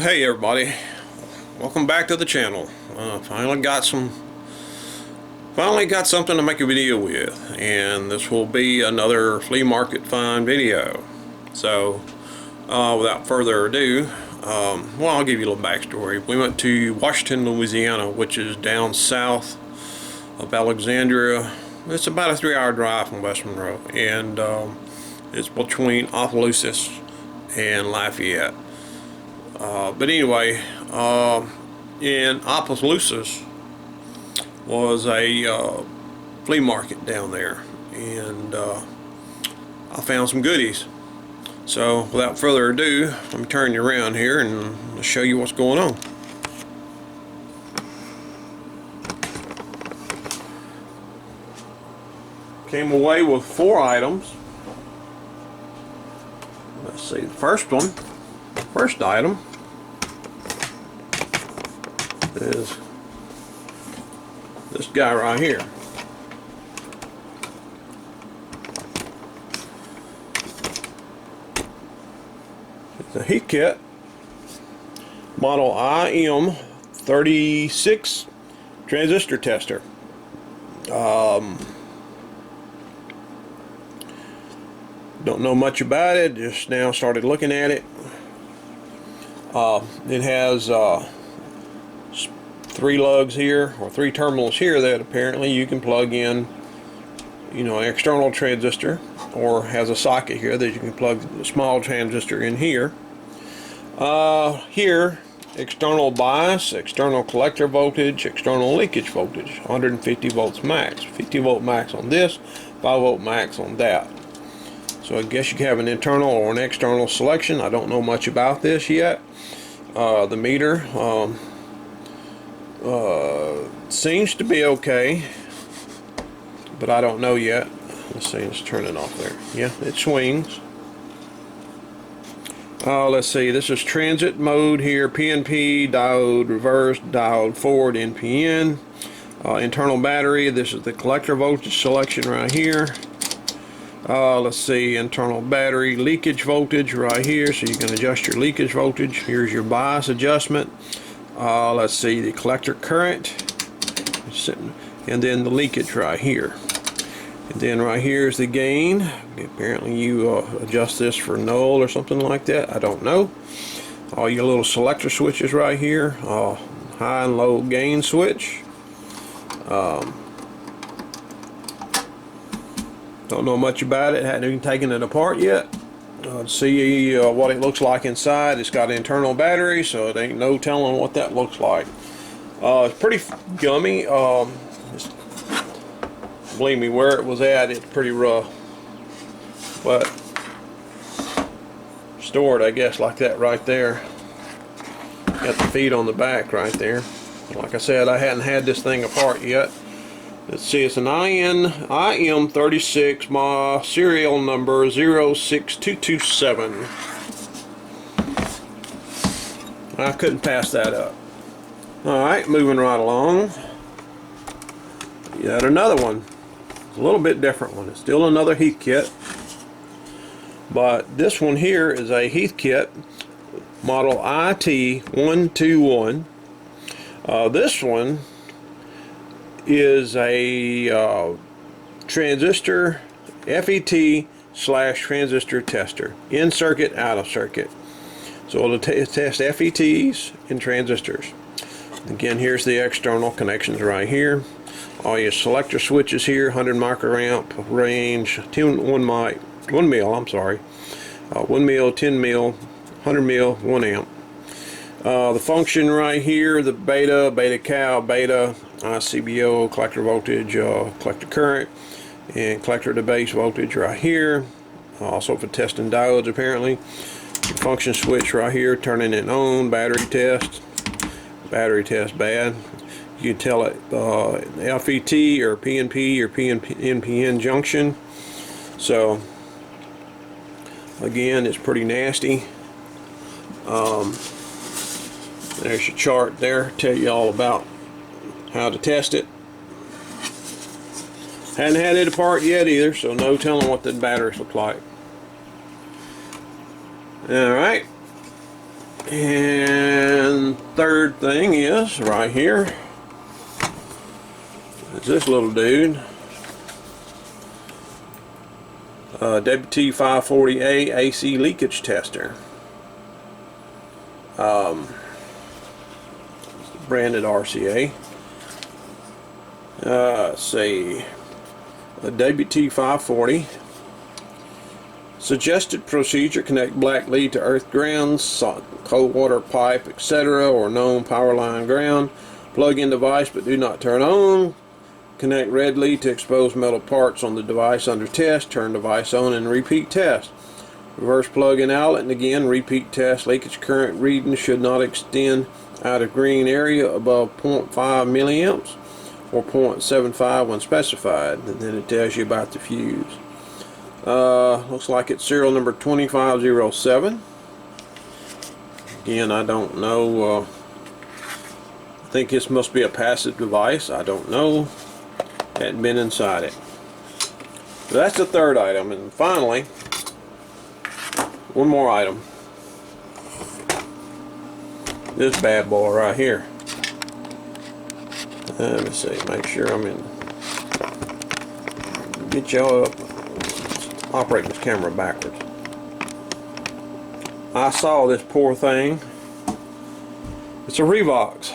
Hey everybody, welcome back to the channel. Finally got something to make a video with, and this will be another flea market find video. So without further ado, I'll give you a little backstory. We went to Washington, Louisiana, which is down south of Alexandria. It's about a 3-hour drive from West Monroe, and it's between Opelousas and Lafayette. But anyway, in Opelousas was a flea market down there, and I found some goodies. So without further ado, let me turn you around here and show you what's going on. Came away with 4 items. Let's see, the first item is this guy right here. It's a heat kit, model IM36 transistor tester. Don't know much about it, just now started looking at it. It has 3 lugs here, or 3 terminals here, that apparently you can plug in, an external transistor, or has a socket here that you can plug a small transistor in here. Here, external bias, external collector voltage, external leakage voltage, 150 volts max, 50 volt max on this, 5 volt max on that. So I guess you can have an internal or an external selection. I don't know much about this yet. The meter seems to be okay, but I don't know yet. Let's see, let's turn it off there. Yeah, it swings. Let's see, this is transit mode here, PNP, diode reverse, diode forward, NPN. Internal battery, this is the collector voltage selection right here. Let's see, internal battery leakage voltage right here, so you can adjust your leakage voltage. Here's your bias adjustment. Let's see, the collector current, and then the leakage right here. And then right here is the gain. Apparently you adjust this for null or something like that. I don't know. All your little selector switches right here. High and low gain switch. Don't know much about it, hadn't even taken it apart yet. See what it looks like inside. It's got an internal battery, so it ain't no telling what that looks like. It's pretty gummy. Believe me, where it was at, it's pretty rough. But stored, I guess, like that right there. Got the feet on the back right there. Like I said, I hadn't had this thing apart yet. Let's see, it's an IM36, serial number 06227. I couldn't pass that up. Alright, moving right along. Yet another one. A little bit different one. It's still another heat kit. But this one here is a heat kit, model IT121. This one is a transistor FET / transistor tester, in circuit, out of circuit. So it'll test FETs and transistors. Again, here's the external connections right here. All your selector switches here, 100 microamp range, 1 mil, I'm sorry, 1 mil, 10 mil, 100 mil, 1 amp. The function right here, the beta cow, beta, CBO, collector voltage, collector current, and collector to base voltage right here. Also for testing diodes apparently. Your function switch right here, turning it on, battery test bad. You can tell it FET or PNP or NPN junction. So again, it's pretty nasty. There's your chart there, tell you all about how to test it. Hadn't had it apart yet either, so no telling what the batteries look like. Alright, And third thing is right here is this little dude, WT540A AC leakage tester, branded RCA. Let's see, a WT540. Suggested procedure: connect black lead to earth ground, cold water pipe, etc., or known power line ground. Plug in device but do not turn on. Connect red lead to exposed metal parts on the device under test. Turn device on and repeat test. Reverse plug in outlet and again repeat test. Leakage current reading should not extend out of green area above 0.5 milliamps or 0.75 when specified. And then it tells you about the fuse. Looks like it's serial number 2507. Again, I don't know. I think this must be a passive device. I don't know. Hadn't been inside it. So that's the third item. And finally, one more item. This bad boy right here. Let me see. Make sure I'm in. Get y'all up. Operate this camera backwards. I saw this poor thing. It's a Revox.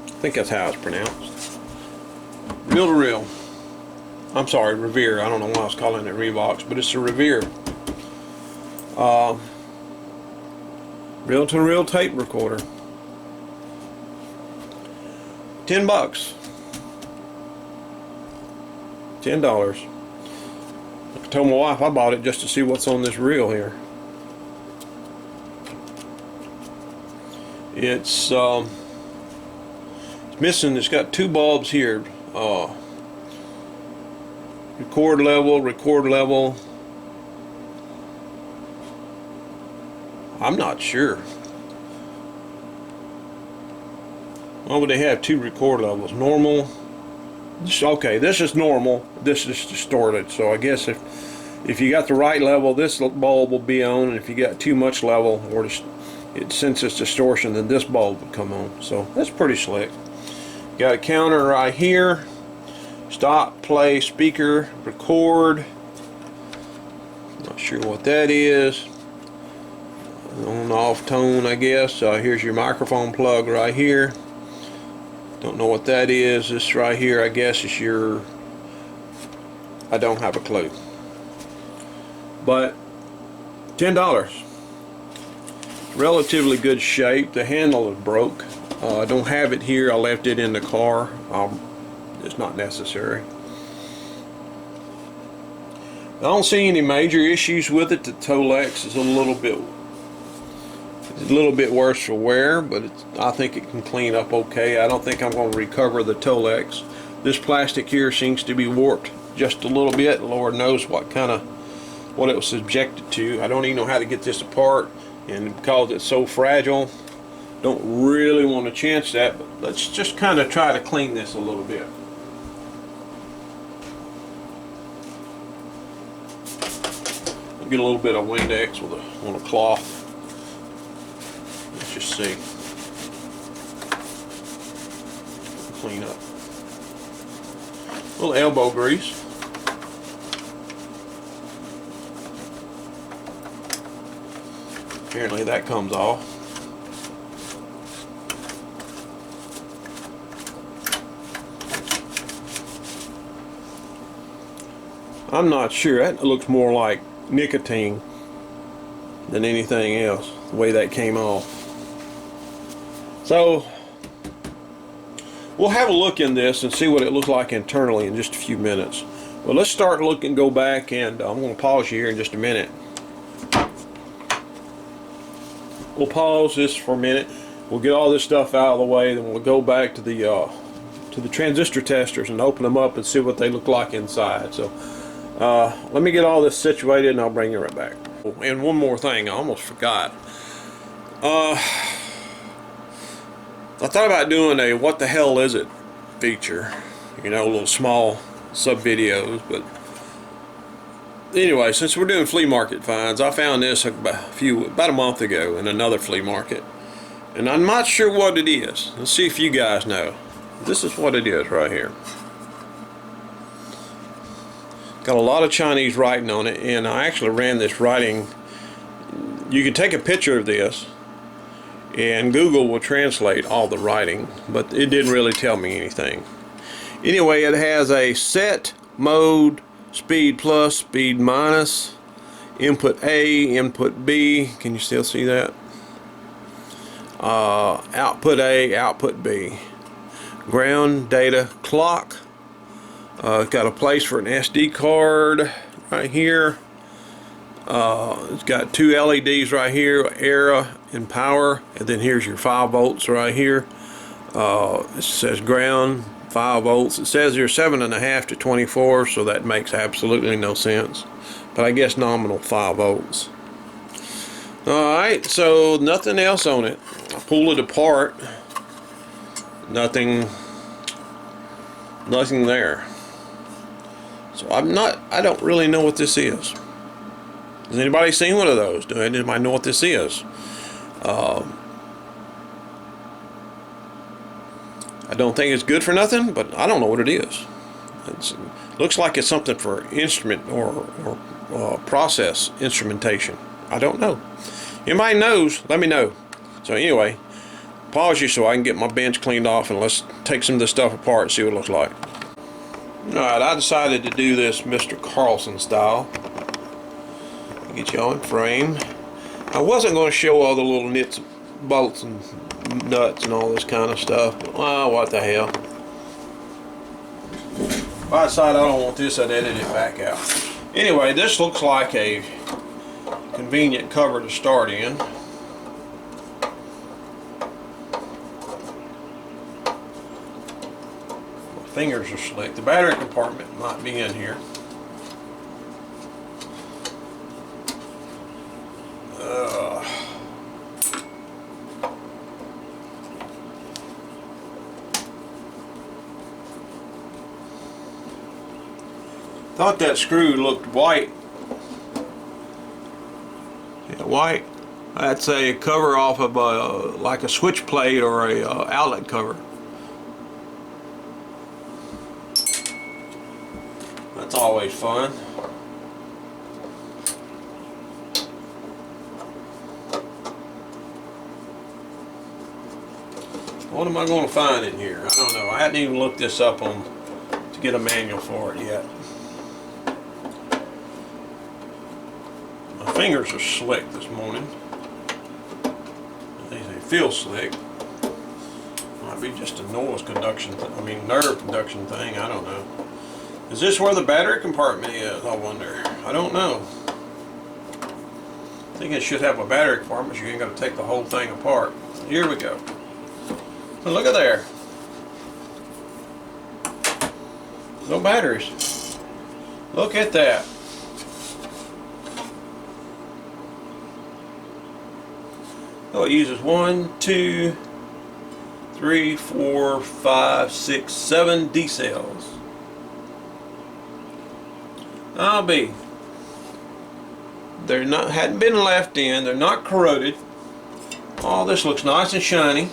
I think that's how it's pronounced. Reel to reel. I'm sorry, Revere. I don't know why I was calling it Revox, but it's a Revere. Reel to reel tape recorder. $10. $10. I told my wife I bought it just to see what's on this reel here. It's missing. It's got two bulbs here. Record level. I'm not sure. Why would they have two record levels? Normal. Okay, this is normal. This is distorted. So I guess if you got the right level, this bulb will be on, and if you got too much level or it senses distortion, then this bulb would come on. So that's pretty slick. Got a counter right here. Stop, play, speaker, record. Not sure what that is. On off tone, I guess. Here's your microphone plug right here. Don't know what that is. This right here, I guess, is your... I don't have a clue. But $10. Relatively good shape. The handle is broke. I don't have it here. I left it in the car. It's not necessary. I don't see any major issues with it. The Tolex is a little bit worse for wear, but I think it can clean up okay. I don't think I'm going to recover the Tolex. This plastic here seems to be warped just a little bit. Lord knows what it was subjected to. I don't even know how to get this apart, and because it's so fragile, don't really want to chance that. But let's just kind of try to clean this a little bit. I'll get a little bit of Windex on a cloth. Let's just see. Clean up. A little elbow grease. Apparently that comes off. I'm not sure. That looks more like nicotine than anything else, the way that came off. So we'll have a look in this and see what it looks like internally in just a few minutes. Well, let's start looking, go back, and I'm going to pause you here in just a minute. We'll pause this for a minute. We'll get all this stuff out of the way, then we'll go back to the transistor testers and open them up and see what they look like inside. So let me get all this situated and I'll bring you right back. And one more thing, I almost forgot. I thought about doing a what the hell is it? feature, you know, little small sub videos, but Anyway, since we're doing flea market finds, I found this about a month ago in another flea market, and I'm not sure what it is. Let's see if you guys know. This is what it is right here. Got a lot of Chinese writing on it, and I actually ran this writing. You can take a picture of this and Google will translate all the writing, but it didn't really tell me anything. Anyway, it has a set mode, speed plus, speed minus, input A, input B. Can you still see that? Output A, output B. Ground data clock. It's got a place for an SD card right here. It's got two LEDs right here, era and power, and then here's your 5 volts right here. It says ground, 5 volts. It says here 7.5 to 24, so that makes absolutely no sense. But I guess nominal 5 volts. Alright, so nothing else on it. I pull it apart. Nothing there. So I don't really know what this is. Has anybody seen one of those? Do anybody know what this is? I don't think it's good for nothing, but I don't know what it is. It looks like it's something for instrument or process instrumentation. I don't know. Anybody knows, let me know. So anyway, pause you so I can get my bench cleaned off, and let's take some of this stuff apart and see what it looks like. Alright, I decided to do this Mr. Carlson style. Get y'all in frame. I wasn't going to show all the little nits, bolts, and nuts and all this kind of stuff. Oh, what the hell. If I decide I don't want this, I'd edit it back out. Anyway, this looks like a convenient cover to start in. My fingers are slick. The battery compartment might be in here. Thought that screw looked white. Yeah, white. That's a cover off of like a switch plate or a outlet cover. That's always fun. What am I going to find in here? I don't know. I hadn't even looked this up to get a manual for it yet. My fingers are slick this morning. They feel slick. Might be just a noise conduction, nerve conduction thing. I don't know. Is this where the battery compartment is? I wonder. I don't know. I think it should have a battery compartment, so you ain't got to take the whole thing apart. Here we go. So look at there. No batteries. Look at that. So it uses 1, 2, 3, 4, 5, 6, 7 D cells. I'll be. They're not, hadn't been left in. They're not corroded. Oh, this looks nice and shiny.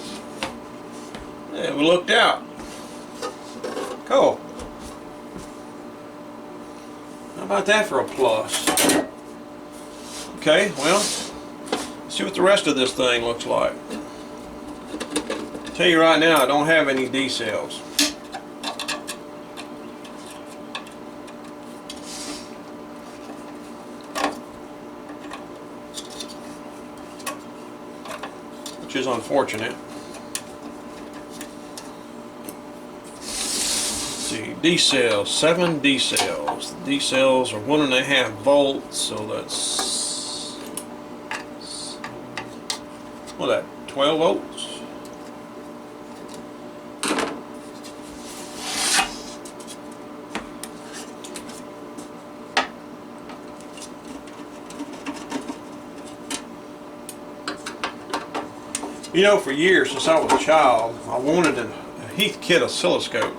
Yeah, we looked out. Cool. How about that for a plus? Okay, well, let's see what the rest of this thing looks like. I'll tell you right now, I don't have any D cells. Which is unfortunate. D cells, 7 D cells. The D cells are 1.5 volts, so that's what that 12 volts. You know, for years since I was a child, I wanted a Heathkit oscilloscope.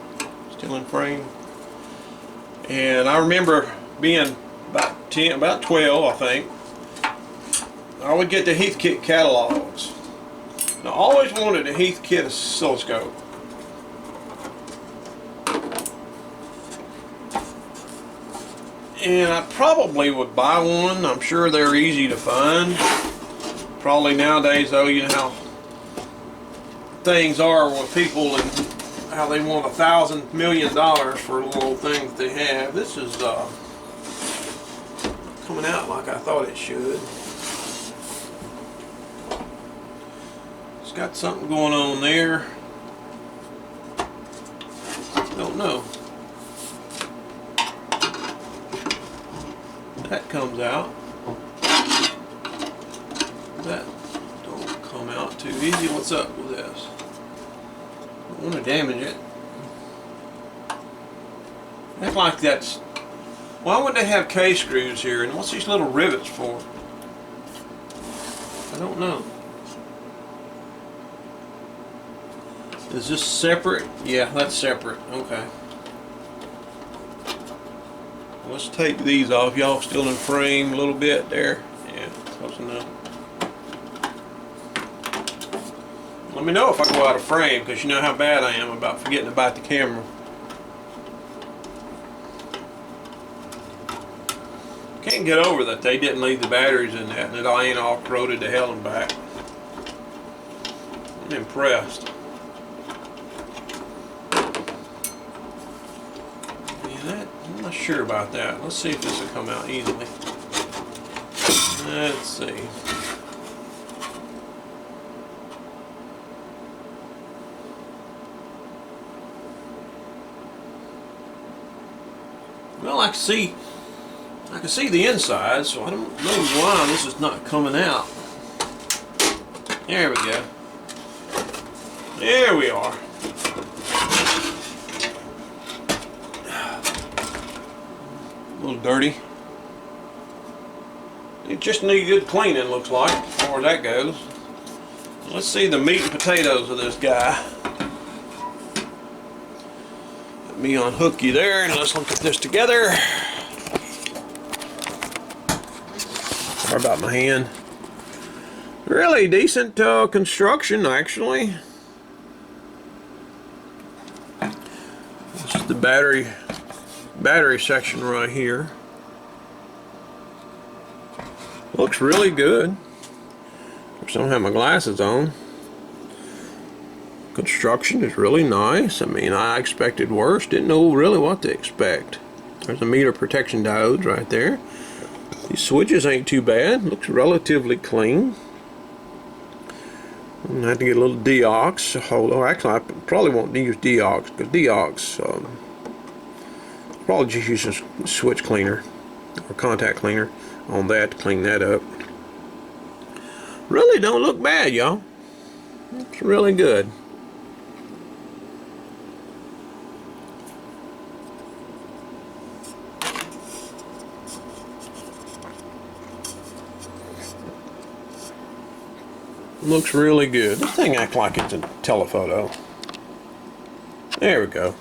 Still in frame. And I remember being about 10, about 12, I think. I would get the Heathkit catalogs. Now, I always wanted a Heathkit oscilloscope. And I probably would buy one. I'm sure they're easy to find. Probably nowadays, though, you know how things are with people and how they want $1,000 million for a little thing that they have. This is coming out like I thought it should. It's got something going on there. Don't know. That comes out. That don't come out too easy. What's up with this? Don't want to damage it. Act like that's... Why would they have K-screws here? And what's these little rivets for? I don't know. Is this separate? Yeah, that's separate. Okay. Let's take these off. Y'all still in frame a little bit there? Yeah, close enough. Let me know if I go out of frame, because you know how bad I am about forgetting about the camera. Can't get over that they didn't leave the batteries in that, and it ain't all corroded to hell and back. I'm impressed. I'm not sure about that. Let's see if this will come out easily. Let's see. Well, I can see the inside, so I don't know why this is not coming out. There we go. There we are. A little dirty. It just needs good cleaning, looks like, as far as that goes. Let's see the meat and potatoes of this guy. Let me unhook you there, and let's look at this together. Sorry about my hand. Really decent construction, actually. This is the battery section right here. Looks really good. Of course, I don't have my glasses on. Construction is really nice. I mean, I expected worse. Didn't know really what to expect. There's a meter protection diodes right there. These switches ain't too bad. Looks relatively clean. I have to get a little deox. Although actually, I probably won't use deox, because deox probably just use a switch cleaner or contact cleaner on that to clean that up. Really don't look bad, y'all. It's really good. Looks really good. This thing acts like it's a telephoto. There we go.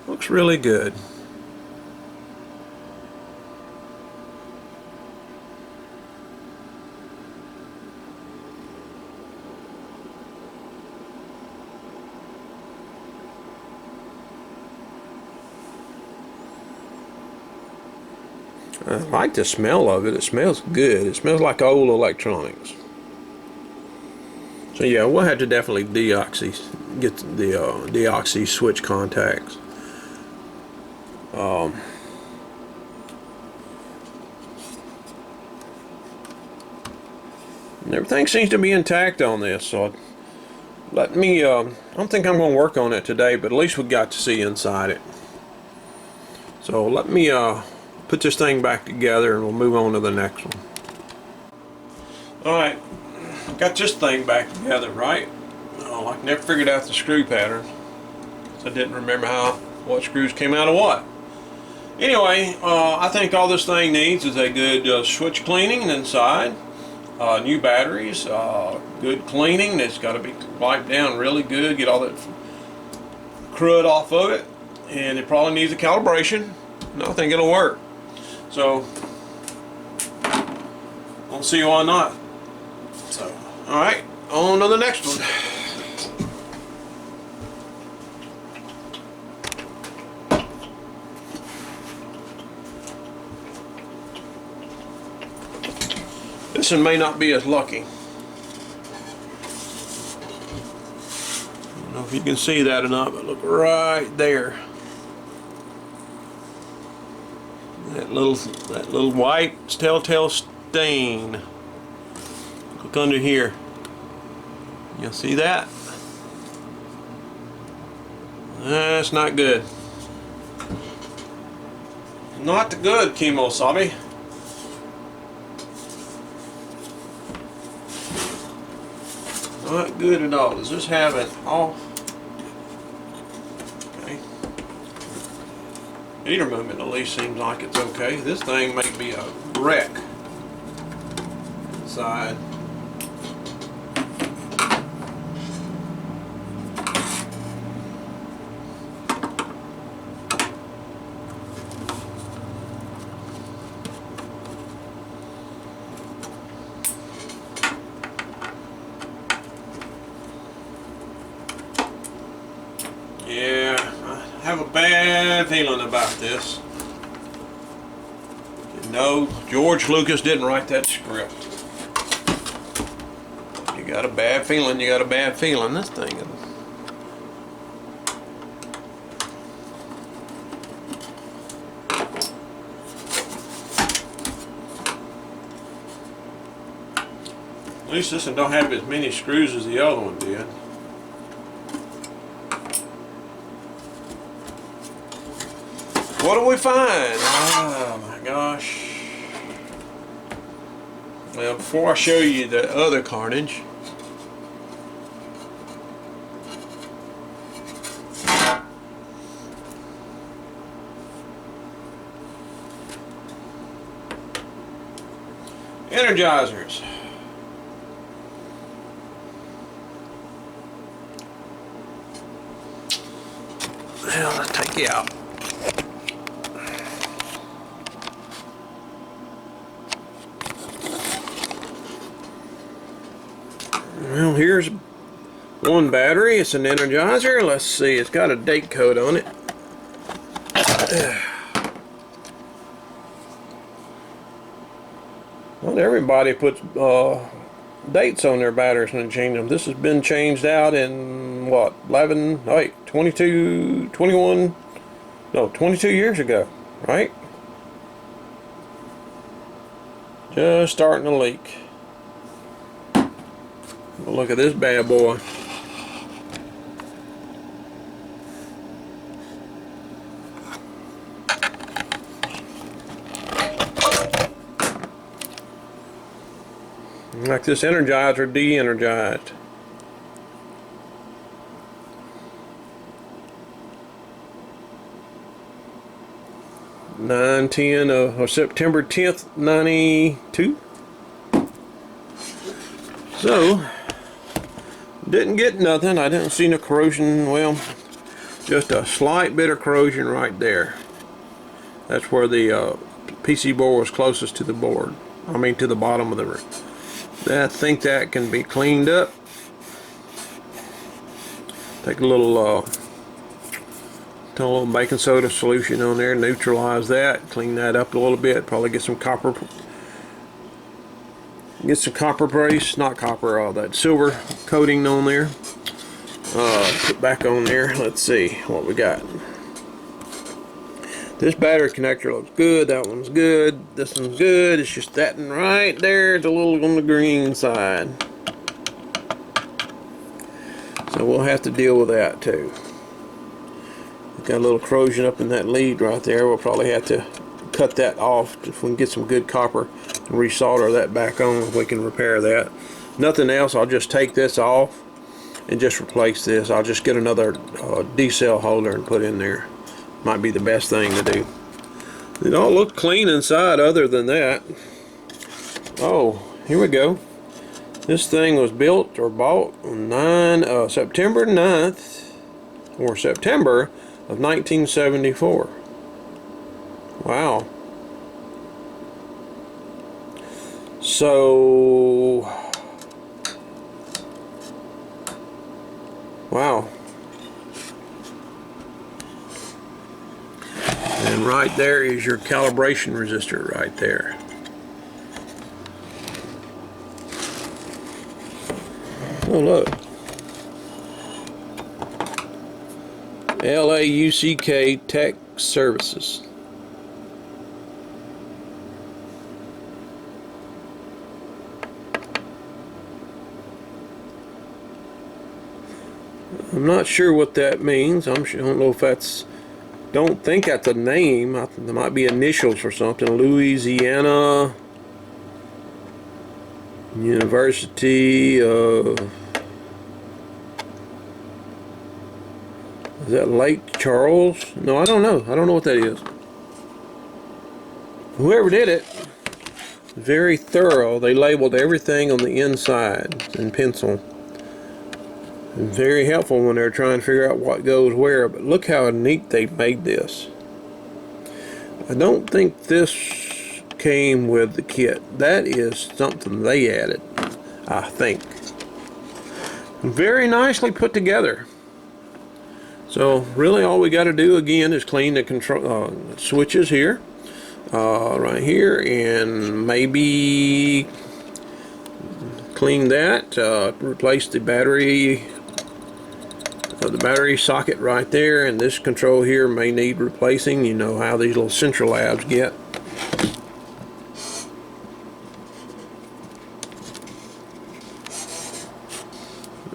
Looks really good. I like the smell of it. It smells good. It smells like old electronics. So yeah, we'll have to definitely get the deoxy switch contacts. Everything seems to be intact on this, so let me, I don't think I'm going to work on it today, but at least we got to see inside it. So let me put this thing back together and we'll move on to the next one. Alright, got this thing back together, right? Oh, I never figured out the screw pattern. I didn't remember what screws came out of what. Anyway, I think all this thing needs is a good switch cleaning inside. New batteries, good cleaning. It's got to be wiped down really good, get all that crud off of it, and it probably needs a calibration. and I think it'll work. So we'll see why not. So, alright, on to the next one. This one may not be as lucky. I don't know if you can see that or not, but look right there. That little white telltale stain. Look under here. You see that? That's not good. Not good, Kimosabi. Not good at all. Does this have an off? Okay. Heater movement at least seems like it's okay. This thing may be a wreck inside. Yeah, I have a bad feeling about this. No, George Lucas didn't write that script. You got a bad feeling, you got a bad feeling. This thing is... At least this one don't have as many screws as the other one did. What do we find? Oh my gosh. Well, before I show you the other carnage, energizers. Well, let's take you out. Well, here's one battery. It's an Energizer. Let's see. It's got a date code on it. Not everybody puts dates on their batteries when they change them. This has been changed out in what, 22 years ago, right? Just starting to leak. Look at this bad boy. Like this Energizer de-energized. September 10th, 92. So, didn't get nothing. I didn't see no corrosion. Well, just a slight bit of corrosion right there. That's where the PC board was closest to the board. I mean, to the bottom of the ring. I think that can be cleaned up. Take a little baking soda solution on there, neutralize that, clean that up a little bit. Probably get some copper brace, not copper, that silver coating on there. Put back on there. Let's see what we got. This battery connector looks good. That one's good. This one's good. It's just that one right there. It's a little on the green side. So we'll have to deal with that too. Got a little corrosion up in that lead right there. We'll probably have to cut that off if we can get some good copper and resolder that back on if we can repair that. Nothing else. I'll just take this off and just replace this. I'll just get another D-cell holder and put in there. Might be the best thing to do. It all looked clean inside other than that. Oh, here we go. This thing was built or bought on September 9th or September of 1974. Wow. So, wow. And right there is your calibration resistor right there. Oh, look. LAUCK Tech Services. I'm not sure what that means. I don't know if that's, don't think that's a name. There might be initials or something. Louisiana University of, is that Lake Charles? No, I don't know. I don't know what that is. Whoever did it, very thorough. They labeled everything on the inside in pencil. Very helpful when they're trying to figure out what goes where. But look how neat they made this. I don't think this came with the kit. That is something they added, I think. Very nicely put together. So really all we got to do again is clean the control switches here, right here, and maybe clean that, replace the battery socket right there, and this control here may need replacing. You know how these little central labs get.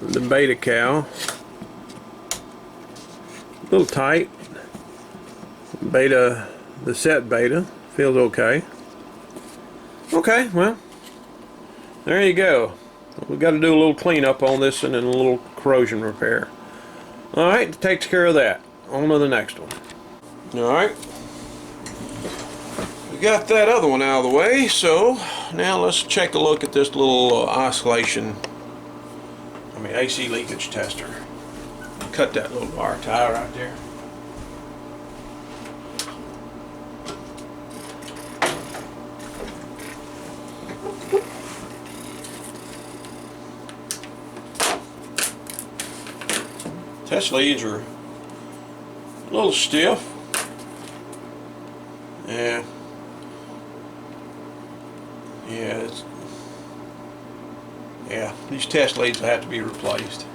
The beta cow, a little tight. Beta, the set beta feels okay. Okay, well, there you go. We've got to do a little cleanup on this and then a little corrosion repair. Alright, it takes care of that. On to the next one. Alright, we got that other one out of the way, so now let's take a look at this little AC leakage tester. Cut that little bar tie right there. Test leads are a little stiff. Yeah, these test leads have to be replaced.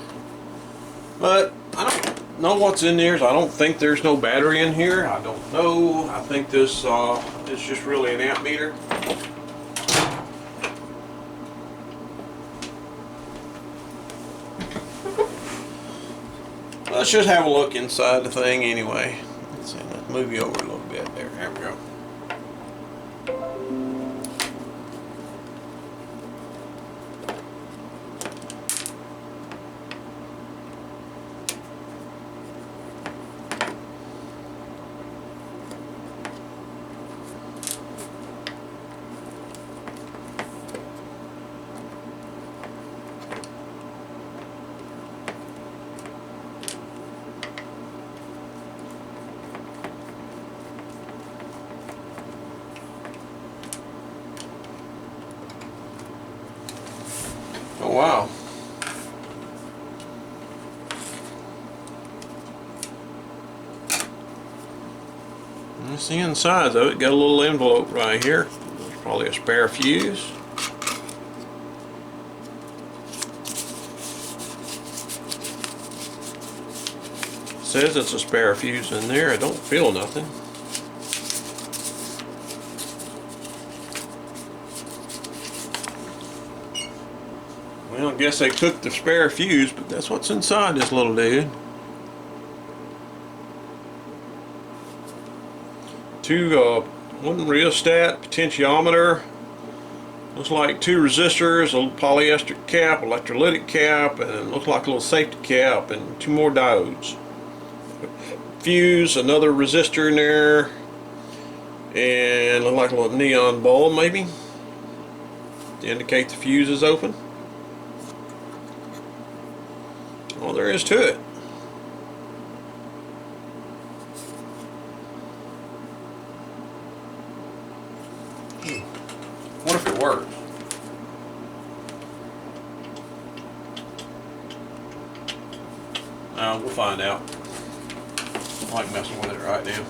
But I don't know what's in there. So I don't think there's no battery in here. I don't know. I think this is just really an amp meter. Let's just have a look inside the thing anyway. Let's see, let's move you over a little bit there. There we go. Oh wow. That's the inside of it. Got a little envelope right here. There's probably a spare fuse. It says it's a spare fuse in there. I don't feel nothing. Well, I guess they took the spare fuse, but that's what's inside this little dude. One rheostat, potentiometer, looks like two resistors, a polyester cap, electrolytic cap, and looks like a little safety cap, and two more diodes. Fuse, another resistor in there, and look like a little neon bulb maybe to indicate the fuse is open. All there is to it. We'll find out. I like messing with it right now.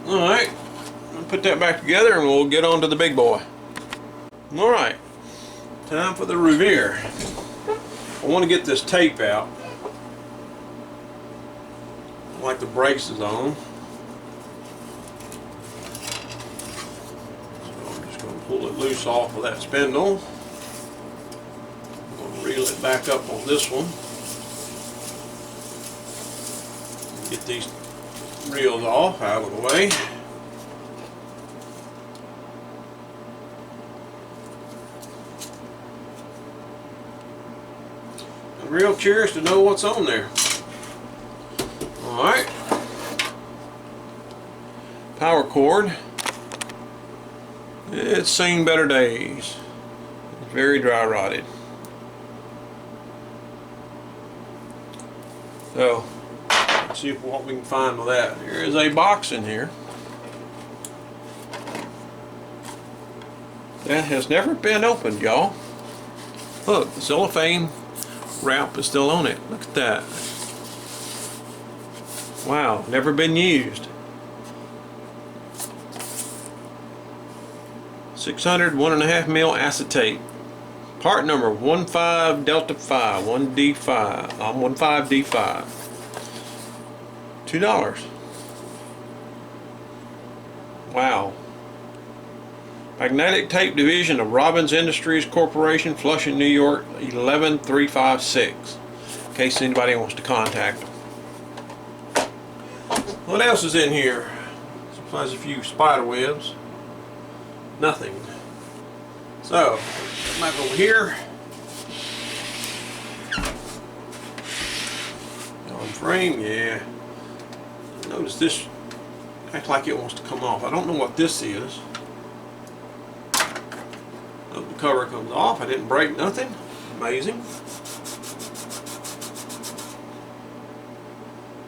Alright, I'll put that back together and we'll get on to the big boy. Alright, time for the Revere. I want to get this tape out. Like the brakes is on. So I'm just going to pull it loose off of that spindle. I'm going to reel it back up on this one. Get these reels off out of the way. I'm real curious to know what's on there. Alright. Power cord. It's seen better days. It's very dry rotted. So, let's see what we can find with that. There is a box in here that has never been opened, y'all. Look, the cellophane wrap is still on it. Look at that. Wow, never been used. 600 1.5 mil acetate. Part number 15 Delta 5 1D5 15D5. $2. Wow. Magnetic Tape Division of Robbins Industries Corporation, Flushing, New York 11356. In case anybody wants to contact them. What else is in here? Supplies a few spider webs. Nothing. So, back over here. On frame, yeah. Notice this acts like it wants to come off. I don't know what this is. Oh, the cover comes off. I didn't break nothing. Amazing.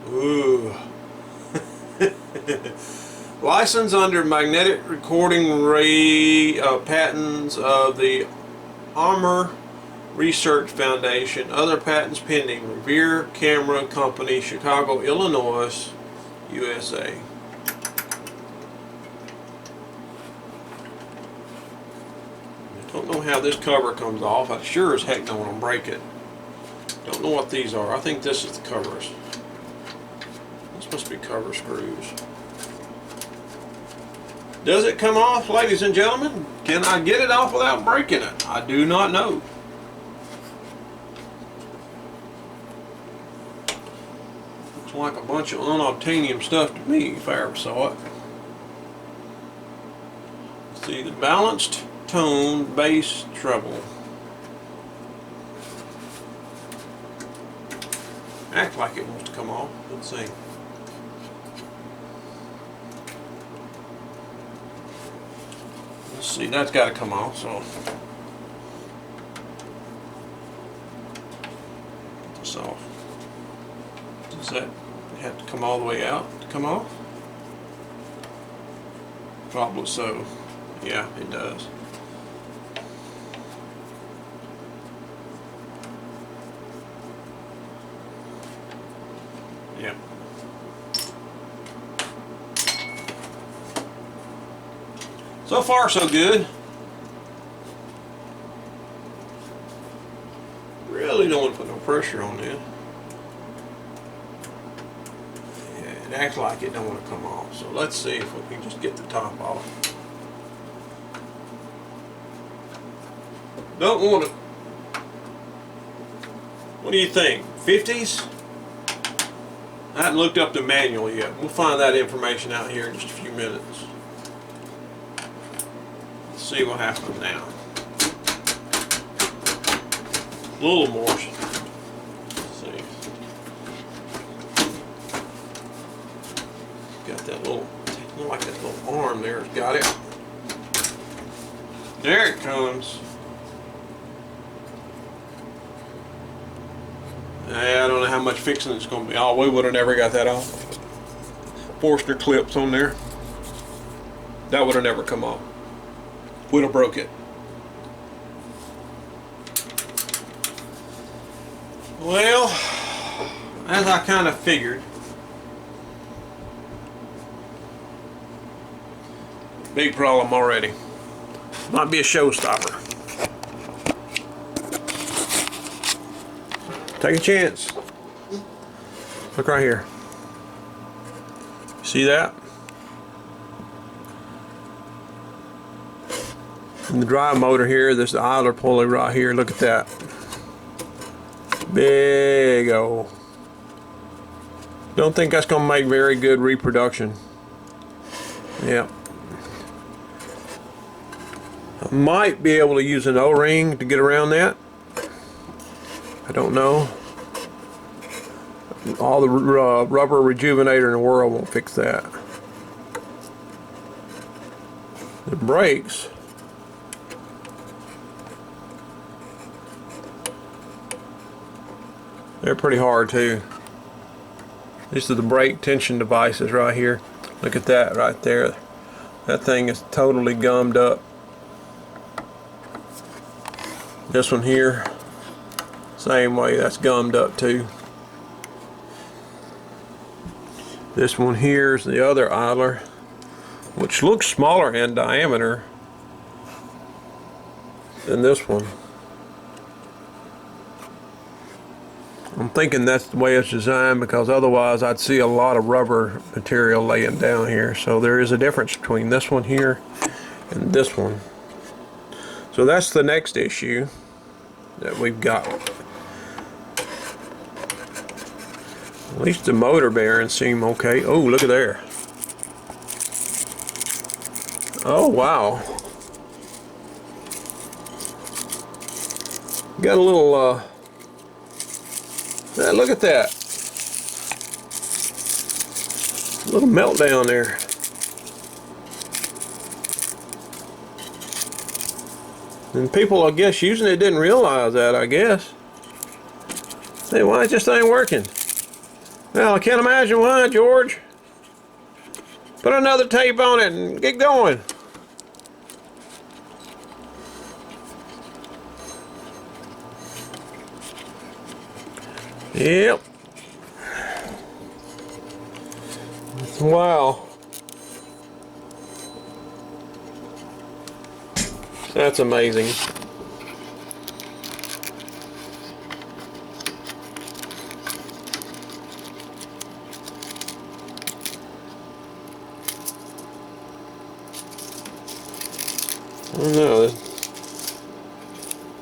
Ooh. License under magnetic recording ray patents of the Armor Research Foundation. Other patents pending. Revere Camera Company, Chicago, Illinois, USA. I don't know how this cover comes off. I sure as heck don't want to break it. Don't know what these are. I think this is the covers. This must be cover screws. Does it come off, ladies and gentlemen? Can I get it off without breaking it? I do not know. Looks like a bunch of unobtainium stuff to me if I ever saw it. Let's see, the balanced tone, bass, treble. Act like it wants to come off. Let's see. Let's see, that's got to come off, so get this off. Does that have to come all the way out to come off? Probably so. Yeah, it does. Yeah. So far, so good. Really don't want to put no pressure on this. Yeah, it acts like it don't want to come off. So let's see if we can just get the top off. Don't want to. What do you think? 50s? I haven't looked up the manual yet. We'll find that information out here in just a few minutes. Let's see what happens now. A little more. Let's see. Got that little, look like that little arm there's got it. There it comes. I don't know how much fixing it's going to be. Oh, we would have never got that off. Forstner clips on there. That would have never come off. Would have broke it. Well, as I kind of figured, big problem already. Might be a showstopper. Take a chance. Look right here. See that? In the drive motor here, there's the idler pulley right here. Look at that. Big old. Don't think that's going to make very good reproduction. Yeah. I might be able to use an O-ring to get around that. I don't know. All the rubber rejuvenator in the world won't fix that. The brakes. They're pretty hard too. These are the brake tension devices right here. Look at that right there. That thing is totally gummed up. This one here, same way, that's gummed up too. This one here is the other idler, which looks smaller in diameter than this one. I'm thinking that's the way it's designed, because otherwise I'd see a lot of rubber material laying down here. So there is a difference between this one here and this one. So that's the next issue that we've got. At least the motor bearings seem okay. Oh, look at there. Oh, wow. Got a little look at that. A little meltdown there. And people, I guess, using it didn't realize that, I guess. Hey, why this ain't working? Well, I can't imagine why, George. Put another tape on it and get going. Yep. Wow. That's amazing. I don't know. The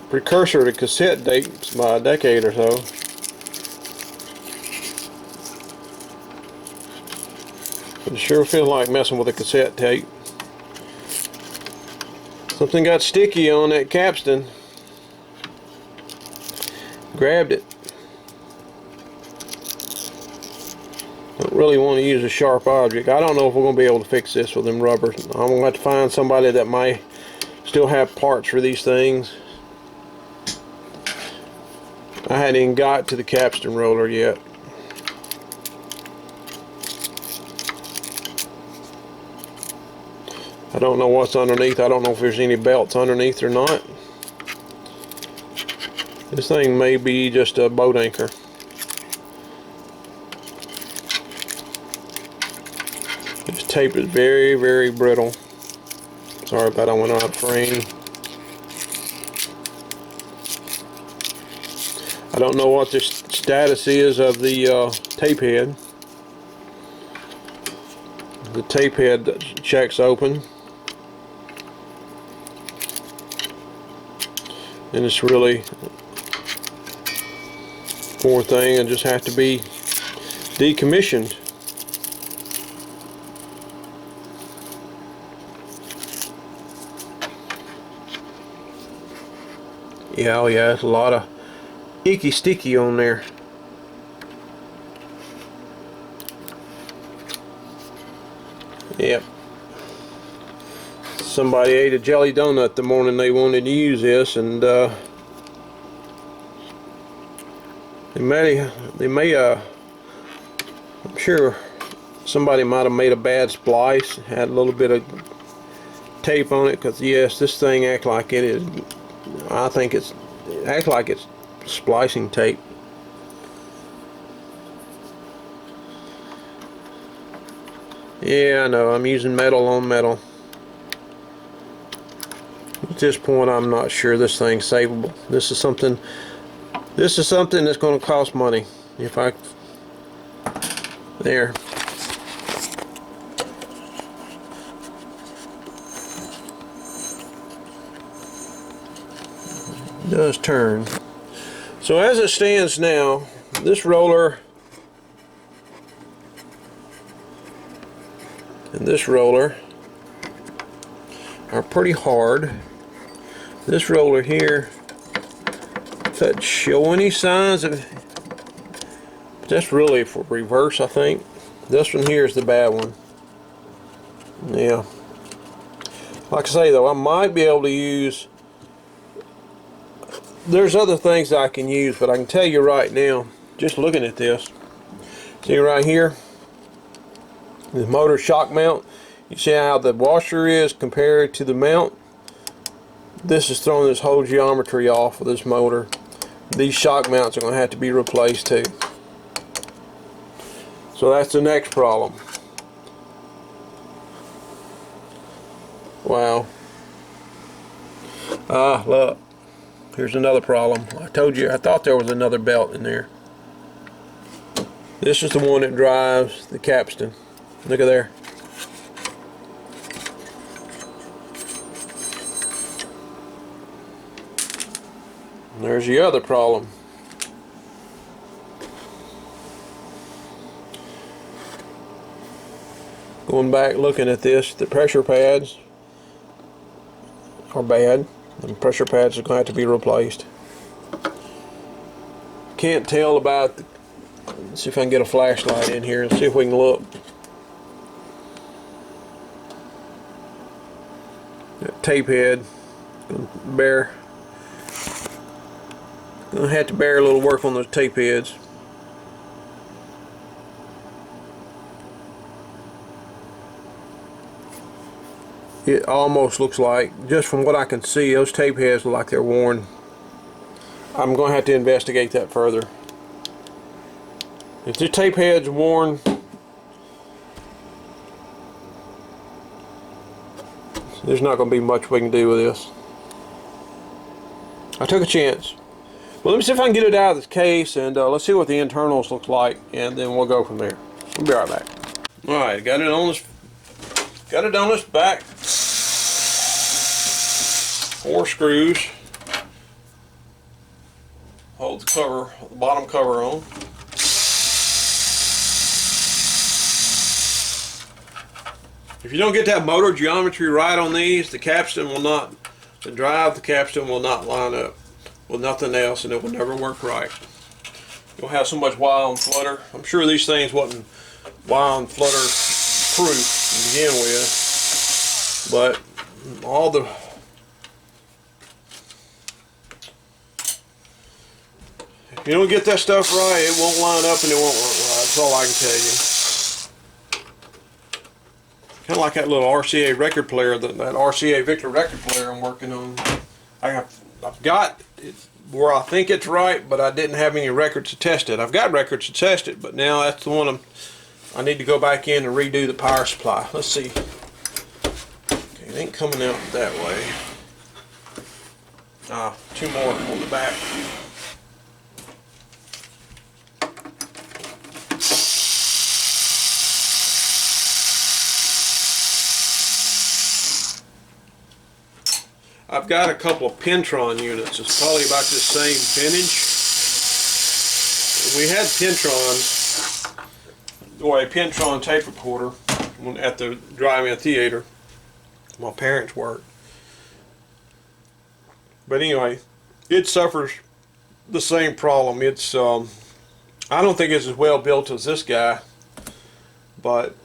precursor to cassette dates by a decade or so. It sure feels like messing with a cassette tape. Something got sticky on that capstan. Grabbed it. Don't really want to use a sharp object. I don't know if we're going to be able to fix this with them rubbers. I'm going to have to find somebody that might still have parts for these things. I hadn't even got to the capstan roller yet. I don't know what's underneath. I don't know if there's any belts underneath or not. This thing may be just a boat anchor. This tape is very, very brittle. Sorry if that went out of frame. I don't know what the status is of the tape head. The tape head checks open. And it's really, poor thing, it just have to be decommissioned. Yeah, oh yeah, it's a lot of icky sticky on there. Yep. Somebody ate a jelly donut the morning they wanted to use this, and they may I'm sure somebody might have made a bad splice, had a little bit of tape on it, because yes, this thing acts like it is, I think it acts like it's splicing tape. Yeah, I know, I'm using metal on metal. At this point, I'm not sure this thing's savable. This is something that's going to cost money. If I... There. It does turn. So as it stands now, this roller and this roller are pretty hard. This roller here doesn't show any signs of, but that's really for reverse, I think. This one here is the bad one. Yeah. Like I say though, I might be able to use, there's other things I can use, but I can tell you right now, just looking at this, see right here, the motor shock mount, you see how the washer is compared to the mount? This is throwing this whole geometry off of this motor. These shock mounts are going to have to be replaced too. So that's the next problem. Wow. Ah, look. Here's another problem. I told you, I thought there was another belt in there. This is the one that drives the capstan. Look at there. And there's the other problem. Going back looking at this, the pressure pads are bad. The pressure pads are going to have to be replaced. Can't tell about the, let's see if I can get a flashlight in here and see if we can look. That tape head, gonna have to bear a little work on those tape heads. It almost looks like, just from what I can see, those tape heads look like they're worn. I'm going to have to investigate that further. If the tape head's worn, there's not going to be much we can do with this. I took a chance. Well, let me see if I can get it out of this case, and let's see what the internals look like, and then we'll go from there. We'll be right back. All right, got it on this back. 4 screws. Hold the cover, the bottom cover on. If you don't get that motor geometry right on these, the capstan will not, the capstan will not line up with nothing else, and it will never work right. You'll have so much while and flutter. I'm sure these things wasn't while and flutter proof to begin with, but all the if you don't get that stuff right, it won't line up and it won't work right. That's all I can tell you. Kind of like that little RCA record player, that RCA Victor record player I'm working on. I've got it where I think it's right, but I didn't have any records to test it. I've got records to test it, but now that's the one I need to go back in and redo the power supply. Let's see. Okay, it ain't coming out that way. Ah, 2 more on the back. I've got a couple of Pentron units. It's probably about the same vintage. We had Pentrons, or a Pentron tape recorder at the drive-in theater. My parents worked. But anyway, it suffers the same problem. It's I don't think it's as well built as this guy, but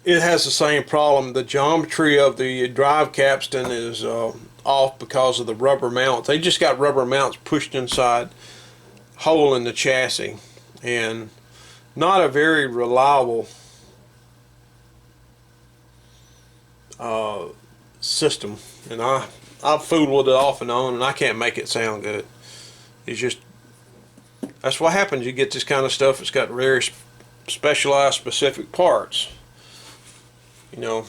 it has the same problem. The geometry of the drive capstan is off because of the rubber mounts. They just got rubber mounts pushed inside hole in the chassis, and not a very reliable system. And I've fooled with it off and on, and I can't make it sound good. It's just, that's what happens. You get this kind of stuff. It's got very specialized, specific parts. you know,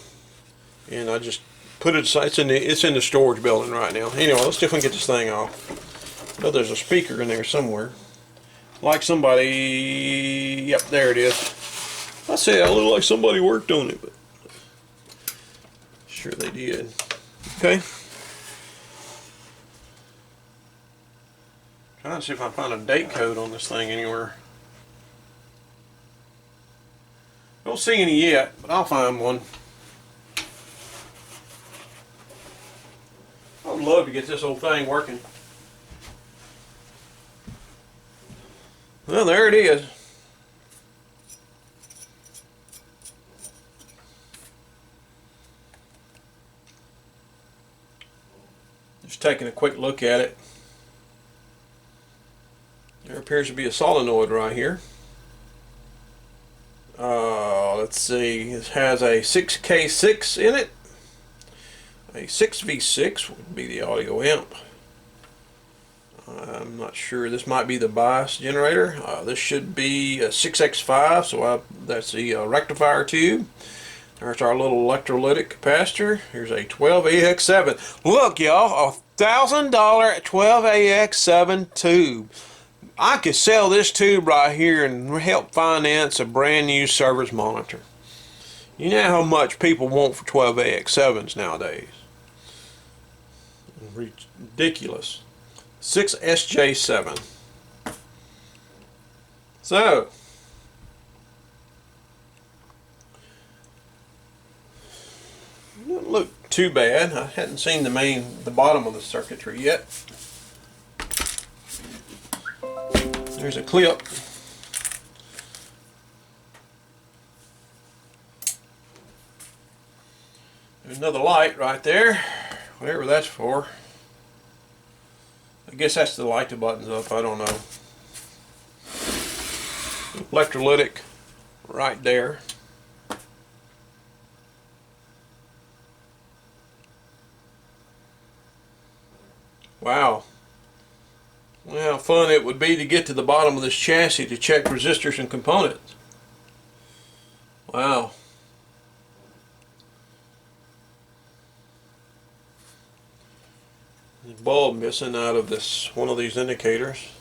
and I just put it aside. It's in the storage building right now. Anyway, let's see if we can get this thing off. I know there's a speaker in there somewhere. Like somebody, yep, there it is. I say I look like somebody worked on it, but sure they did. Okay. Trying to see if I can find a date code on this thing anywhere. Don't see any yet, but I'll find one. I would love to get this old thing working. Well, there it is. Just taking a quick look at it. There appears to be a solenoid right here. Let's see, it has a 6K6 in it. A 6V6 would be the audio amp. I'm not sure. This might be the bias generator. This should be a 6X5, so that's the rectifier tube. There's our little electrolytic capacitor. Here's a 12AX7. Look, y'all, $1,000 12AX7 tube. I could sell this tube right here and help finance a brand new service monitor. You know how much people want for 12AX7s nowadays. Ridiculous. 6SJ7. So, doesn't look too bad. I hadn't seen the bottom of the circuitry yet. There's a clip. There's another light right there, whatever that's for. I guess that's to light the buttons up, I don't know. Electrolytic right there. Wow. Well, how fun it would be to get to the bottom of this chassis to check resistors and components. Wow. There's a bulb missing out of this one of these indicators.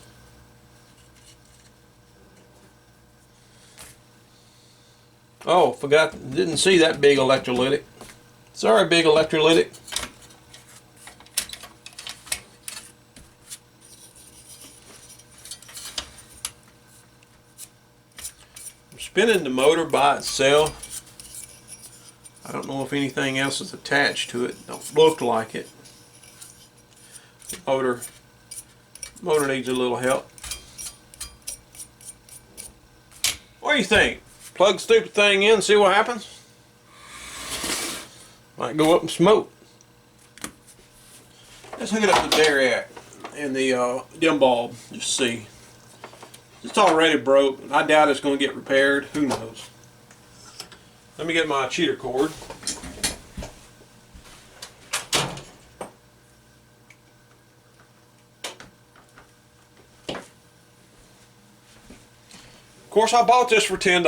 Oh, didn't see that big electrolytic. Sorry, big electrolytic. Spinning the motor by itself. I don't know if anything else is attached to it. Don't look like it. The motor needs a little help. What do you think? Plug the stupid thing in and see what happens? Might go up and smoke. Let's hook it up to the derrick and the dim bulb. Just see. It's already broke. I doubt it's going to get repaired. Who knows? Let me get my cheater cord. Of course, I bought this for $10.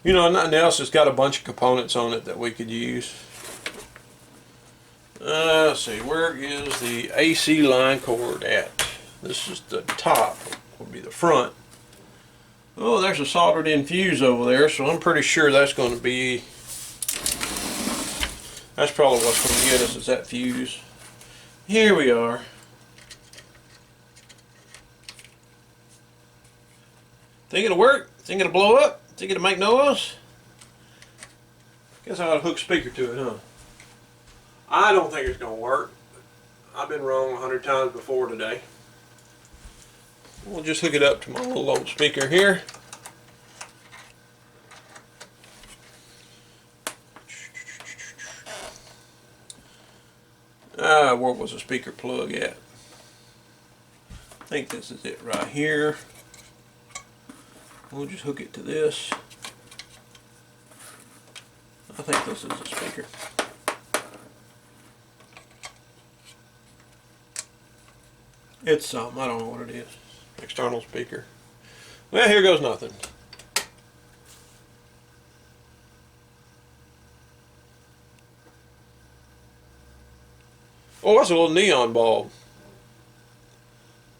You know, nothing else. It's got a bunch of components on it that we could use. Let's see, where is the AC line cord at? This is the top, would be the front. Oh, there's a soldered in fuse over there, so I'm pretty sure that's going to be, that's probably what's going to get us, is that fuse. Here we are. Think it'll work? Think it'll blow up? Think it'll make noise? Guess I ought to hook a speaker to it, huh? I don't think it's going to work. I've been wrong 100 times before today. We'll just hook it up to my little old speaker here. Where was the speaker plug at? I think this is it right here. We'll just hook it to this. I think this is the speaker. It's something, I don't know what it is. External speaker. Well, here goes nothing. Oh, that's a little neon bulb.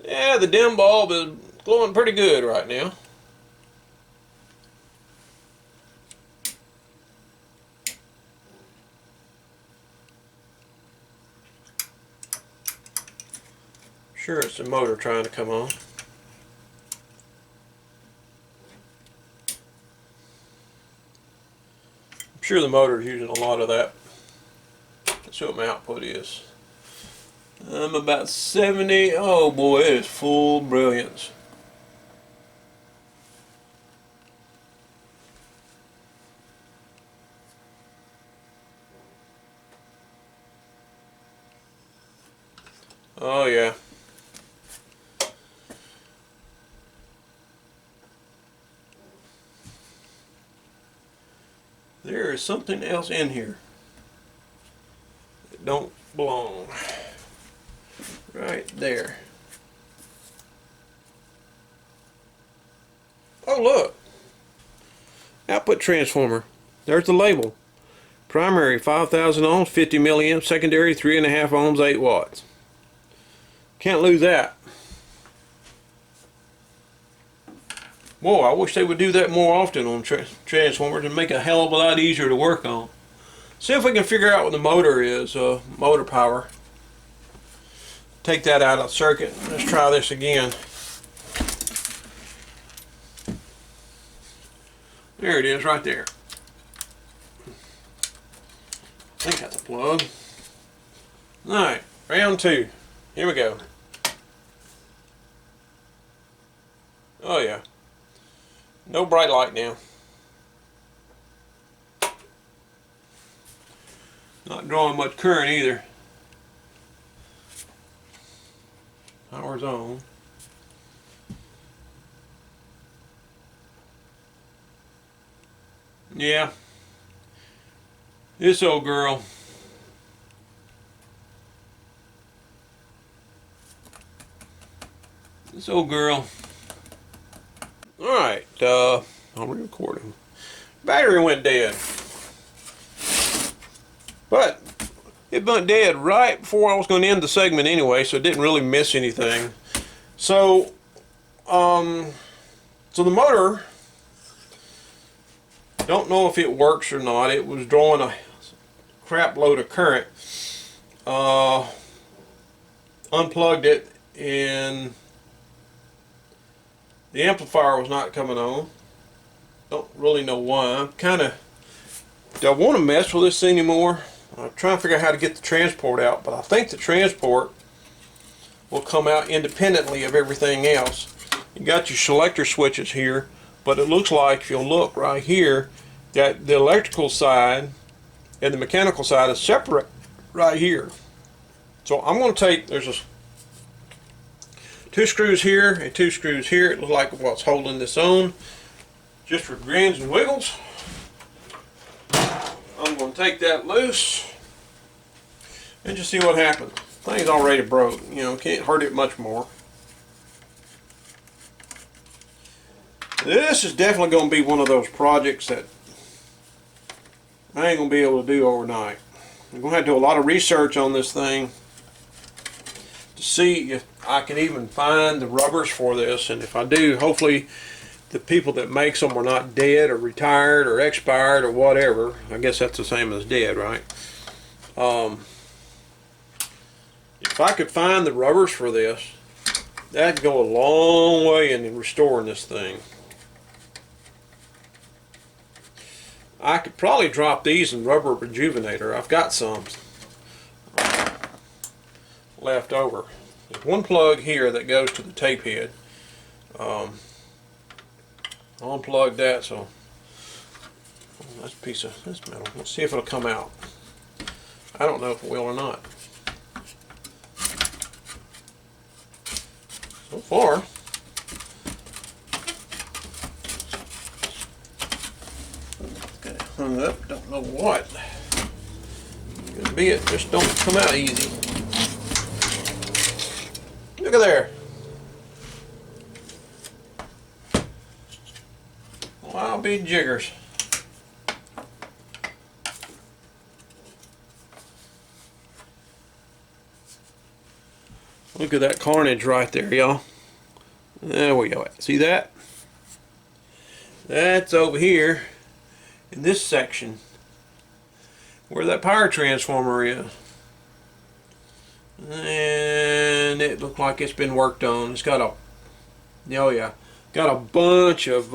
Yeah, the dim bulb is glowing pretty good right now. Sure, it's the motor trying to come on. I'm sure the motor is using a lot of that. Let's see what my output is. I'm about 70. Oh boy, it is full brilliance. Oh yeah. There is something else in here that don't belong. Right there. Oh look. Output transformer. There's the label. Primary 5,000 ohms, 50 milliamps. Secondary 3.5 ohms, 8 watts. Can't lose that. Boy, I wish they would do that more often on transformers and make it a hell of a lot easier to work on. See if we can figure out what the motor is, motor power. Take that out of the circuit. Let's try this again. There it is right there. I think that's a plug. Alright, round 2. Here we go. Oh yeah. No bright light now. Not drawing much current either. Power's on. Yeah. This old girl. This old girl. Alright, I'm recording. Battery went dead. But it went dead right before I was going to end the segment anyway, so it didn't really miss anything. So, so the motor, don't know if it works or not. It was drawing a crap load of current. Unplugged it and the amplifier was not coming on. Don't really know why. Do I want to mess with this anymore? I'm trying to figure out how to get the transport out, but I think the transport will come out independently of everything else. You got your selector switches here, but it looks like if you'll look right here that the electrical side and the mechanical side is separate right here. So I'm going to take, there's 2 screws here and 2 screws here. It looks like what's holding this on. Just for grins and wiggles, I'm going to take that loose and just see what happens. Thing's already broke, you know, can't hurt it much more. This is definitely going to be one of those projects that I ain't going to be able to do overnight. I'm going to have to do a lot of research on this thing to see if I can even find the rubbers for this, and if I do, hopefully the people that makes them are not dead or retired or expired or whatever. I guess that's the same as dead, right? If I could find the rubbers for this, that'd go a long way in restoring this thing. I could probably drop these in rubber rejuvenator. I've got some left over. There's one plug here that goes to the tape head. I'll unplug that, so that's a piece of this metal. Let's see if it'll come out. I don't know if it will or not. So far, got it hung up, don't know what. Could be it just don't come out easy. Look at there. I'll be jiggers. Look at that carnage right there, y'all. There we go. See that? That's over here in this section where that power transformer is. And it looks like it's been worked on. It's got a, oh yeah, got a bunch of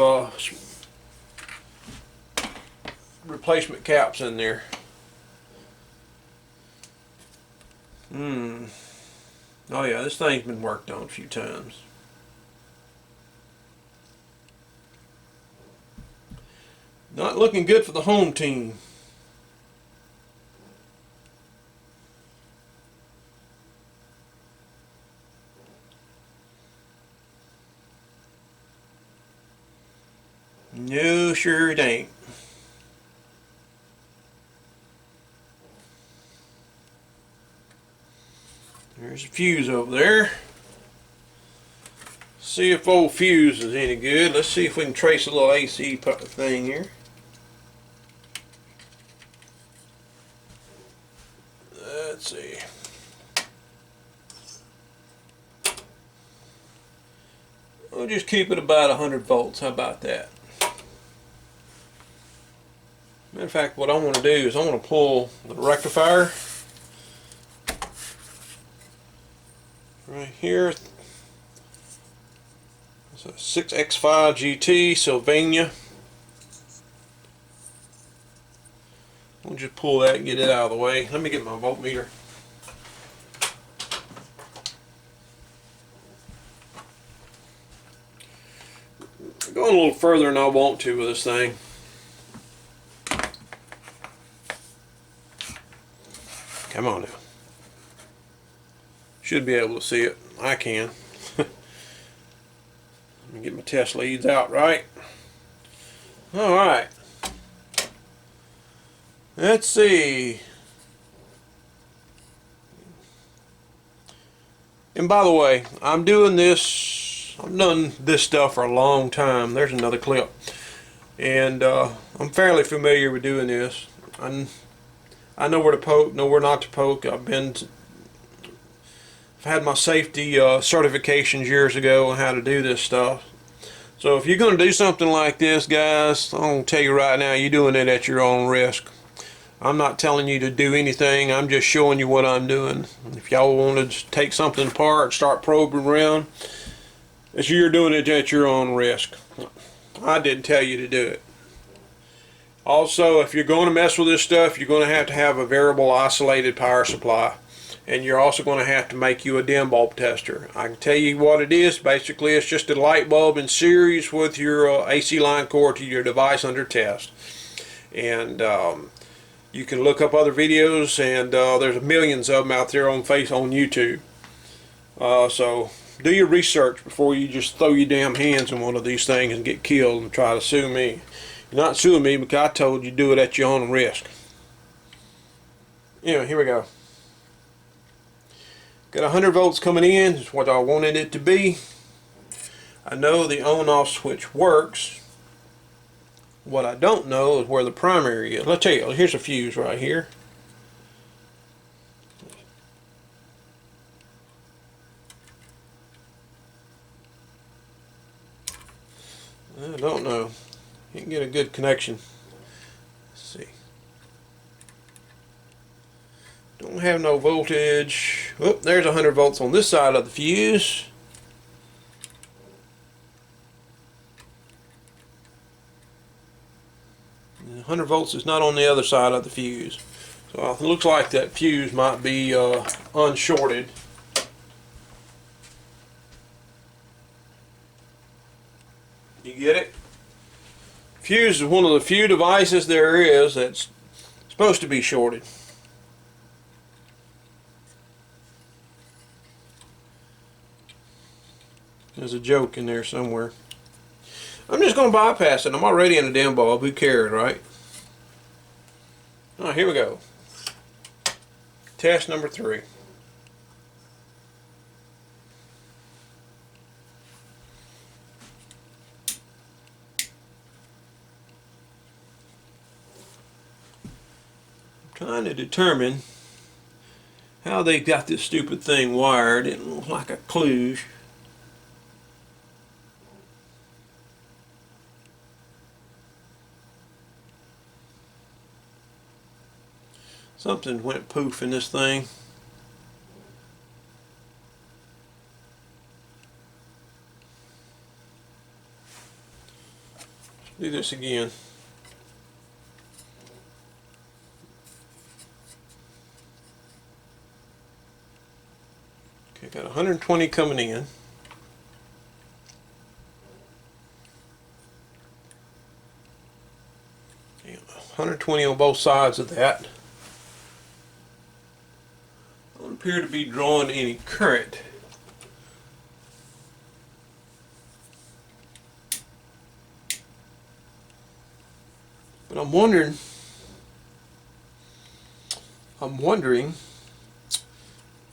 replacement caps in there. Oh yeah, this thing's been worked on a few times. Not looking good for the home team. No, sure it ain't. There's a fuse over there. See if old fuse is any good. Let's see if we can trace a little AC thing here. Let's see. We'll just keep it about 100 volts. How about that? Matter of fact, what I want to do is I want to pull the rectifier right here. It's a 6X5 GT Sylvania. We'll just pull that and get it out of the way. Let me get my voltmeter. I'm going a little further than I want to with this thing. Come on now. Should be able to see it. I can. Let me get my test leads out right. Alright. Let's see. And by the way, I've done this stuff for a long time. There's another clip. And I'm fairly familiar with doing this. I know where to poke, know where not to poke. I've had my safety certifications years ago on how to do this stuff. So if you're going to do something like this, guys, I'm going to tell you right now, you're doing it at your own risk. I'm not telling you to do anything. I'm just showing you what I'm doing. If y'all want to take something apart, start probing around, you're doing it at your own risk. I didn't tell you to do it. Also, if you're going to mess with this stuff, you're going to have a variable isolated power supply. And you're also going to have to make you a dim bulb tester. I can tell you what it is. Basically, it's just a light bulb in series with your AC line cord to your device under test. And you can look up other videos, and there's millions of them out there on YouTube. So do your research before you just throw your damn hands in one of these things and get killed and try to sue me. You're not suing me because I told you to do it at your own risk. Anyway, here we go. Got 100 volts coming in. Is what I wanted it to be. I know the on-off switch works. What I don't know is where the primary is. Let's tell you. Here's a fuse right here. I don't know. You can get a good connection. Let's see. Don't have no voltage. Oh, there's 100 volts on this side of the fuse. And 100 volts is not on the other side of the fuse. So it looks like that fuse might be unshorted. You get it? Fuse is one of the few devices there is that's supposed to be shorted. There's a joke in there somewhere. I'm just going to bypass it. I'm already in a dim bulb. Who cares, right? Alright, here we go. Test number 3. trying to determine how they got this stupid thing wired. It looks like a kludge. Something went poof in this thing. Do this again. Okay, got 120 coming in. Okay, 120 on both sides of that. Don't appear to be drawing any current. But I'm wondering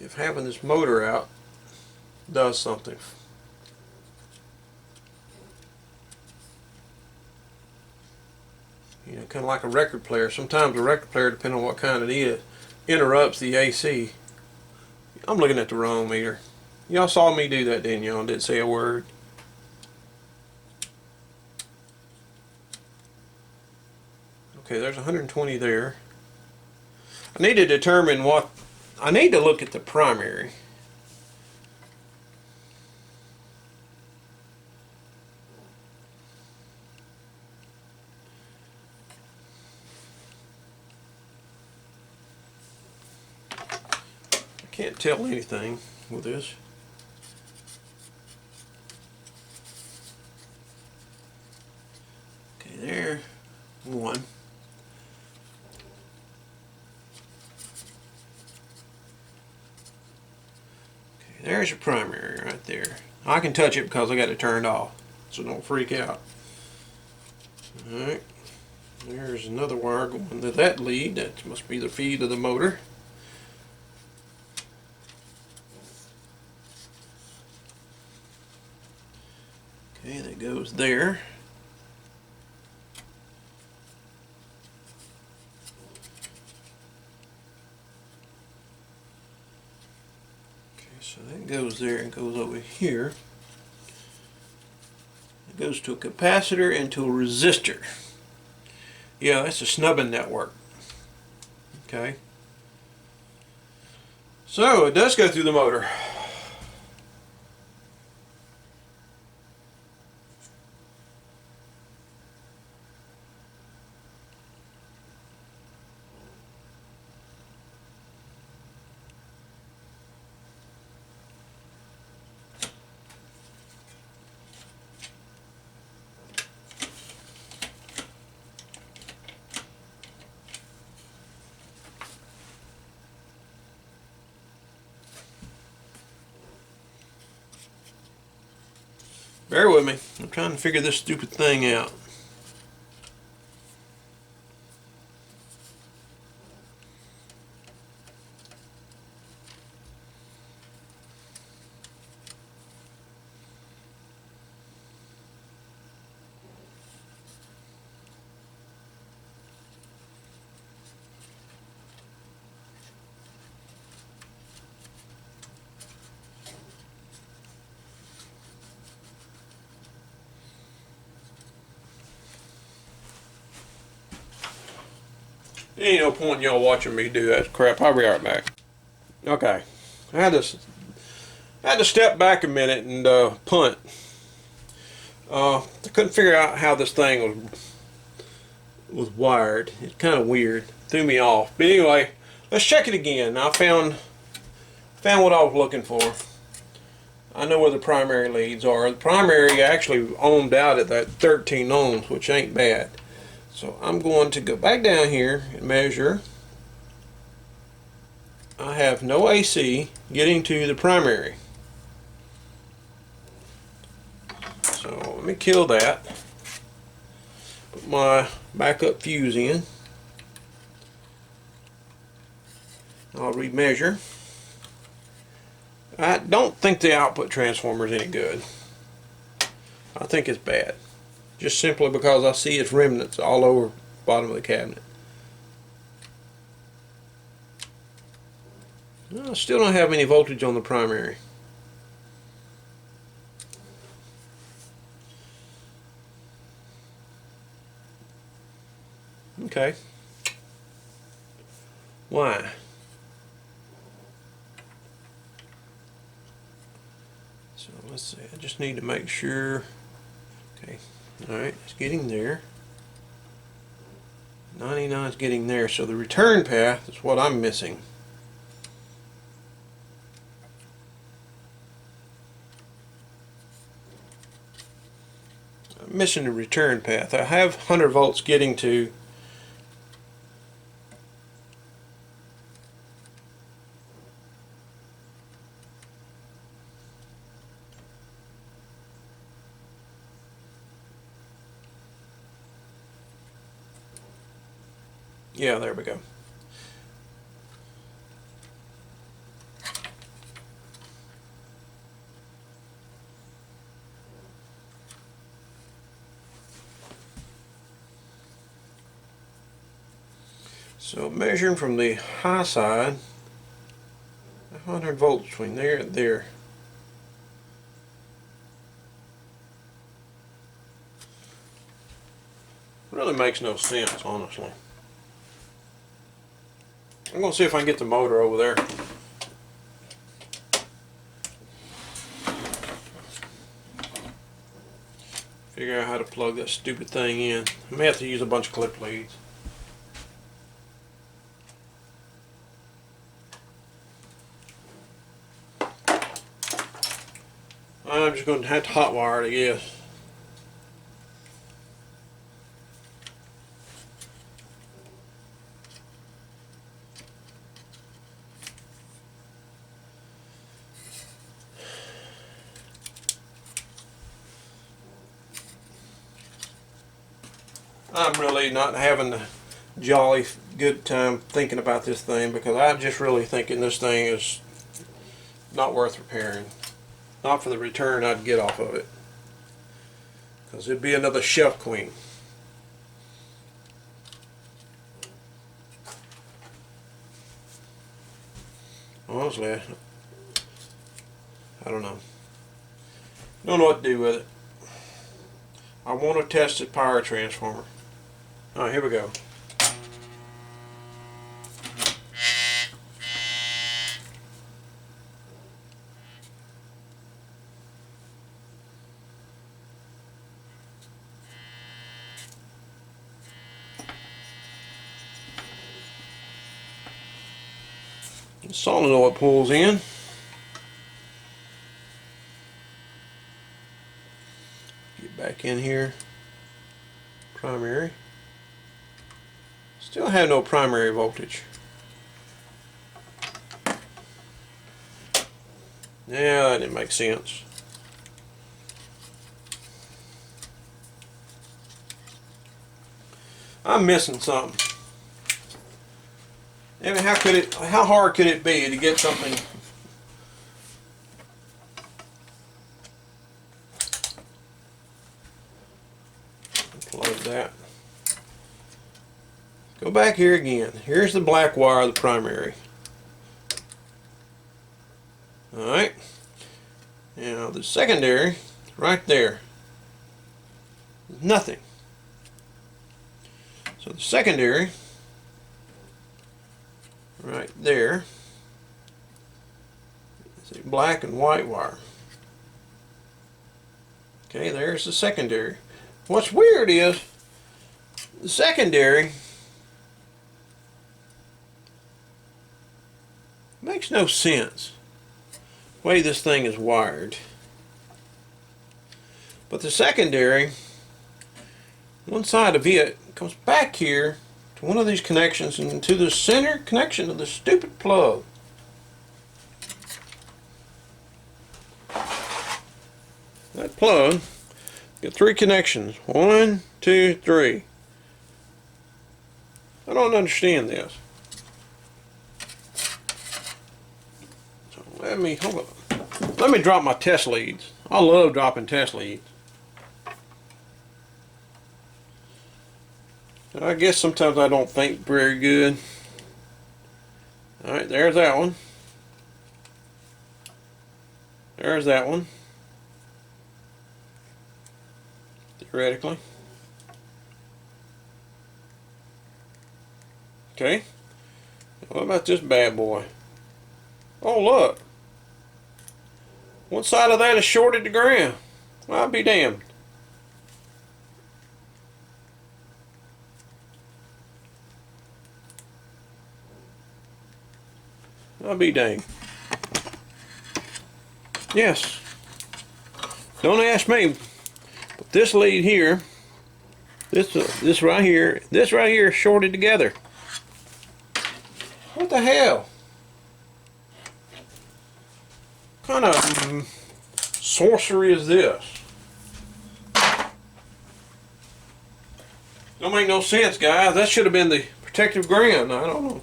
if having this motor out does something. You know, kind of like a record player. Sometimes a record player, depending on what kind it is, interrupts the AC. I'm looking at the wrong meter. Y'all saw me do that, didn't y'all? Didn't say a word. Okay, there's 120 there. I need to determine what, I need to look at the primary. I can't tell anything with this. Okay, there, one. There's your primary right there. I can touch it because I got it turned off, so don't freak out. Alright, there's another wire going to that lead. That must be the feed of the motor. Okay, that goes there. So that goes there and goes over here. It goes to a capacitor and to a resistor. Yeah, that's a snubbing network. Okay. So it does go through the motor. Bear with me. I'm trying to figure this stupid thing out. There ain't no point in y'all watching me do that crap. I'll be right back. Okay, I had to step back a minute and punt. I couldn't figure out how this thing was wired. It's kind of weird. Threw me off. But anyway, let's check it again. I found what I was looking for. I know where the primary leads are. The primary actually ohmed out at that 13 ohms, which ain't bad. So I'm going to go back down here and measure. I have no AC getting to the primary. So let me kill that. Put my backup fuse in. I'll remeasure. I don't think the output transformer is any good. I think it's bad. Just simply because I see its remnants all over the bottom of the cabinet. I still don't have any voltage on the primary. Okay. Why? So let's see, I just need to make sure. Okay, alright, it's getting there. 99 is getting there, so the return path is what I'm missing. I'm missing the return path. I have 100 volts getting to yeah, there we go. So measuring from the high side, 100 volts between there and there. Really makes no sense, honestly. I'm going to see if I can get the motor over there. Figure out how to plug that stupid thing in. I may have to use a bunch of clip leads. I'm just going to have to hotwire it, I guess. I'm really not having a jolly good time thinking about this thing because I'm just really thinking this thing is not worth repairing. Not for the return I'd get off of it. Because it'd be another shelf queen. Honestly, I don't know. Don't know what to do with it. I want to test the power transformer. Alright, here we go. The solenoid pulls in. Get back in here. Primary. Still have no primary voltage. Yeah, that didn't make sense. I'm missing something. I mean, how hard could it be to get something? Plug that. Go back here again. Here's the black wire of the primary. Alright. Now the secondary, right there. Nothing. So the secondary, right there, is a black and white wire. Okay, there's the secondary. What's weird is the secondary makes no sense the way this thing is wired. But the secondary, one side of it comes back here to one of these connections and to the center connection of the stupid plug. That plug got 3 connections. 1, 2, 3. I don't understand this. So let me drop my test leads. I love dropping test leads. I guess sometimes I don't think very good. Alright, there's that one. There's that one. Theoretically. Okay. What about this bad boy? Oh, look. One side of that is shorted to ground. Well, I'll be damned. I'll be dang. Yes. Don't ask me. But this lead here, this right here is shorted together. What the hell? What kind of sorcery is this? Don't make no sense, guys. That should have been the protective ground. I don't know.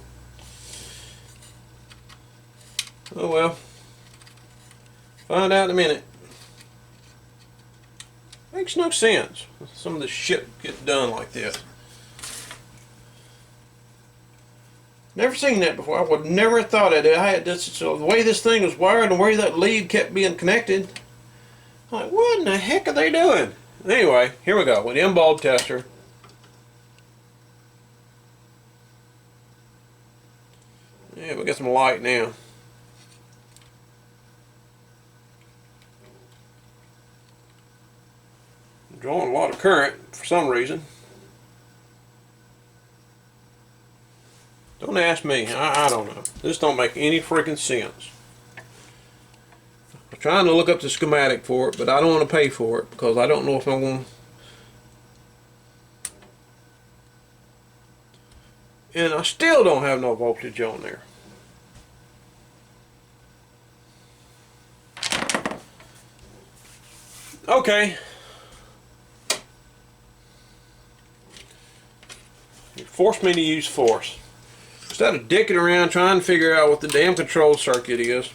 Oh well. Find out in a minute. Makes no sense. Some of this shit gets done like this. Never seen that before. I would never have thought of it. I had this, so the way this thing was wired and the way that lead kept being connected. I'm like, what in the heck are they doing? Anyway, here we go with the M-bulb tester. Yeah, we got some light now. I'm drawing a lot of current for some reason. Don't ask me. I don't know. This don't make any freaking sense. I'm trying to look up the schematic for it, but I don't want to pay for it because I don't know if I'm going to. And I still don't have no voltage on there. Okay. You forced me to use force. Instead of dicking around trying to figure out what the damn control circuit is,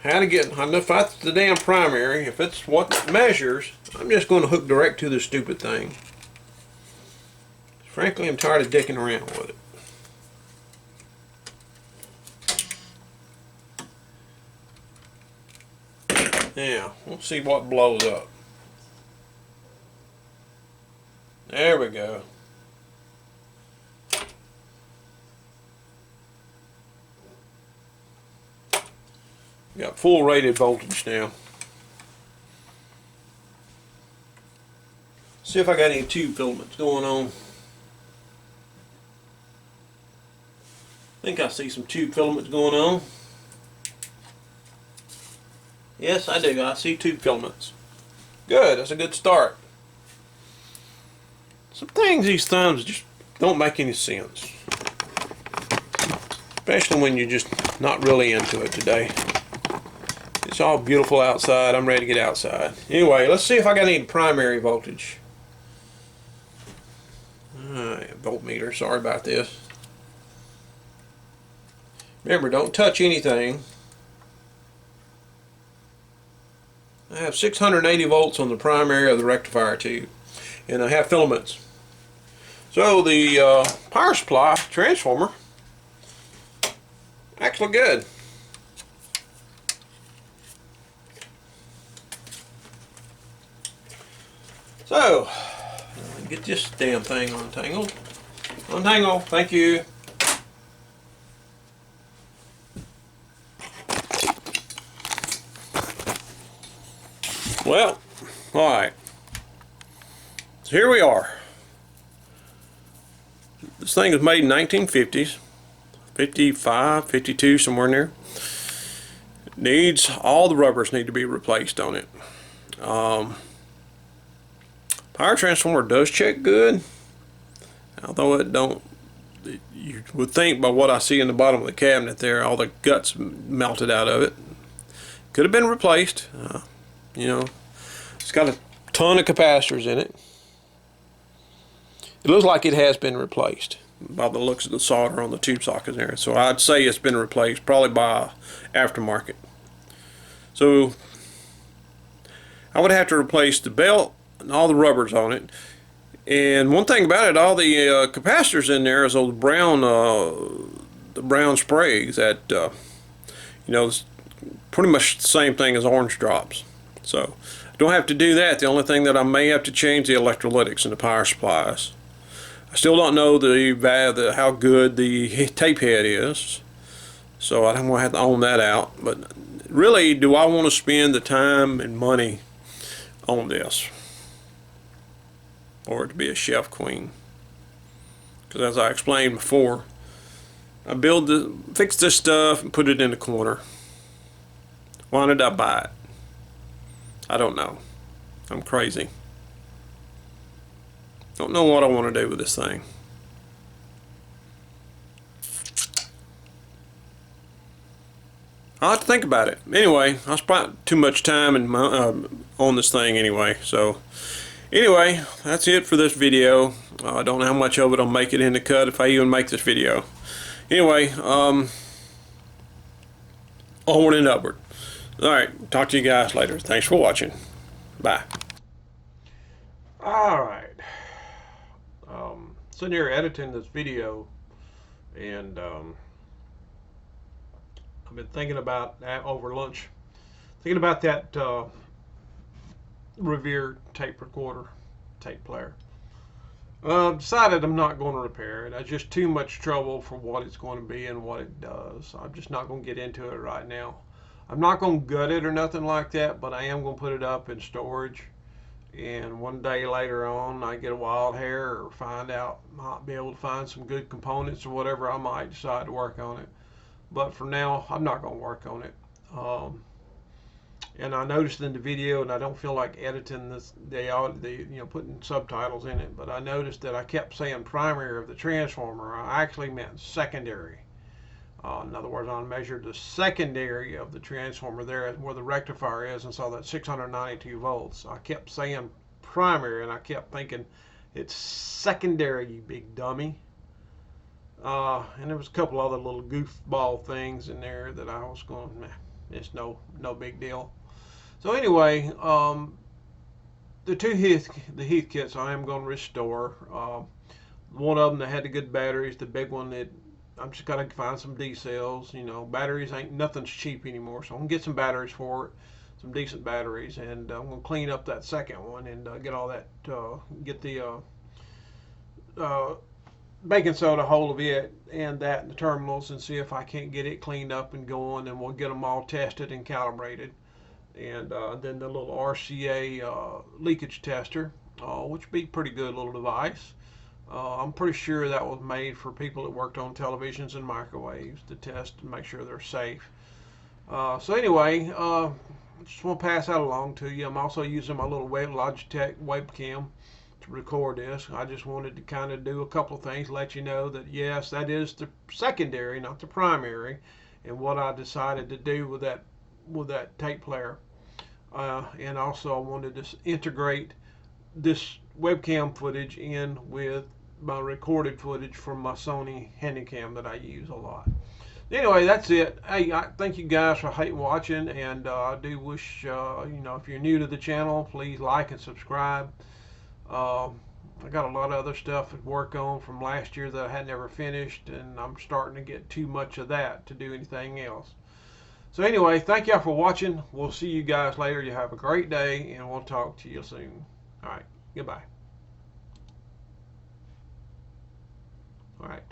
how to get, if that's the damn primary, if it's what it measures, I'm just going to hook direct to the stupid thing. Frankly, I'm tired of dicking around with it. Now, we'll see what blows up. There we go. Got full rated voltage now. See if I got any tube filaments going on. I think I see some tube filaments going on. Yes, I do. I see tube filaments. Good. That's a good start. Some things, these thumbs just don't make any sense. Especially when you're just not really into it today. It's all beautiful outside. I'm ready to get outside. Anyway, let's see if I got any primary voltage. Voltmeter. Sorry about this. Remember, don't touch anything. I have 680 volts on the primary of the rectifier tube. And I have filaments. So the power supply transformer, actually good. So, get this damn thing untangled. Untangle, thank you. Well, alright. So here we are. This thing was made in 1950s. 55, 52, somewhere in there. Needs, all the rubbers need to be replaced on it. Power transformer does check good, although it don't. You would think by what I see in the bottom of the cabinet there, all the guts melted out of it. Could have been replaced. You know, it's got a ton of capacitors in it. It looks like it has been replaced by the looks of the solder on the tube sockets there. So I'd say it's been replaced, probably by aftermarket. So I would have to replace the belt and all the rubbers on it. And one thing about it, all the capacitors in there is those brown, the brown sprays that, you know, pretty much the same thing as orange drops. So I don't have to do that. The only thing that I may have to change the electrolytics and the power supplies. I still don't know how good the tape head is, so I'm going to have to own that out. But really, do I want to spend the time and money on this for it to be a chef queen? Because as I explained before, I fix this stuff and put it in the corner. Why did I buy it? I don't know. I'm crazy. Don't know what I want to do with this thing. I'll have to think about it. Anyway, I spent too much time on this thing anyway. So anyway, that's it for this video. I don't know how much of it I'll make it in the cut if I even make this video. Anyway, onward and upward. Alright, talk to you guys later. Thanks for watching. Bye. Alright. Sitting here editing this video, and I've been thinking about that over lunch. Thinking about that Revere tape player. Decided I'm not going to repair it. It's just too much trouble for what it's going to be and what it does. I'm just not going to get into it right now. I'm not going to gut it or nothing like that, but I am going to put it up in storage. And one day later on, I get a wild hair or might be able to find some good components or whatever, I might decide to work on it. But for now, I'm not going to work on it. And I noticed in the video, and I don't feel like editing this, putting subtitles in it, but I noticed that I kept saying primary of the transformer. I actually meant secondary. In other words, I measured the secondary of the transformer there where the rectifier is and saw that 692 volts. I kept saying primary, and I kept thinking it's secondary, you big dummy. And there was a couple other little goofball things in there that I was going, it's no big deal. So anyway, the Heath kits I am going to restore. One of them that had the good batteries, the big one that I'm just gotta find some D cells. Batteries nothing's cheap anymore, so I'm gonna get some batteries for it, some decent batteries, and I'm gonna clean up that second one and get all that, get the baking soda hold of it and that in the terminals, and see if I can't get it cleaned up and going, and we'll get them all tested and calibrated. And then the little RCA leakage tester, which would be a pretty good little device. I'm pretty sure that was made for people that worked on televisions and microwaves to test and make sure they're safe. So anyway, I just want to pass that along to you. I'm also using my little Logitech webcam to record this. I just wanted to kind of do a couple of things, let you know that yes, that is the secondary, not the primary, and what I decided to do with that tape player. And also I wanted to integrate this webcam footage in with my recorded footage from my Sony Handycam that I use a lot. Anyway, that's it. Hey, I thank you guys for watching, and I do wish, if you're new to the channel, please like and subscribe. I got a lot of other stuff to work on from last year that I had never finished, and I'm starting to get too much of that to do anything else. So anyway, thank y'all for watching. We'll see you guys later. You have a great day, and we'll talk to you soon. All right, goodbye. All right.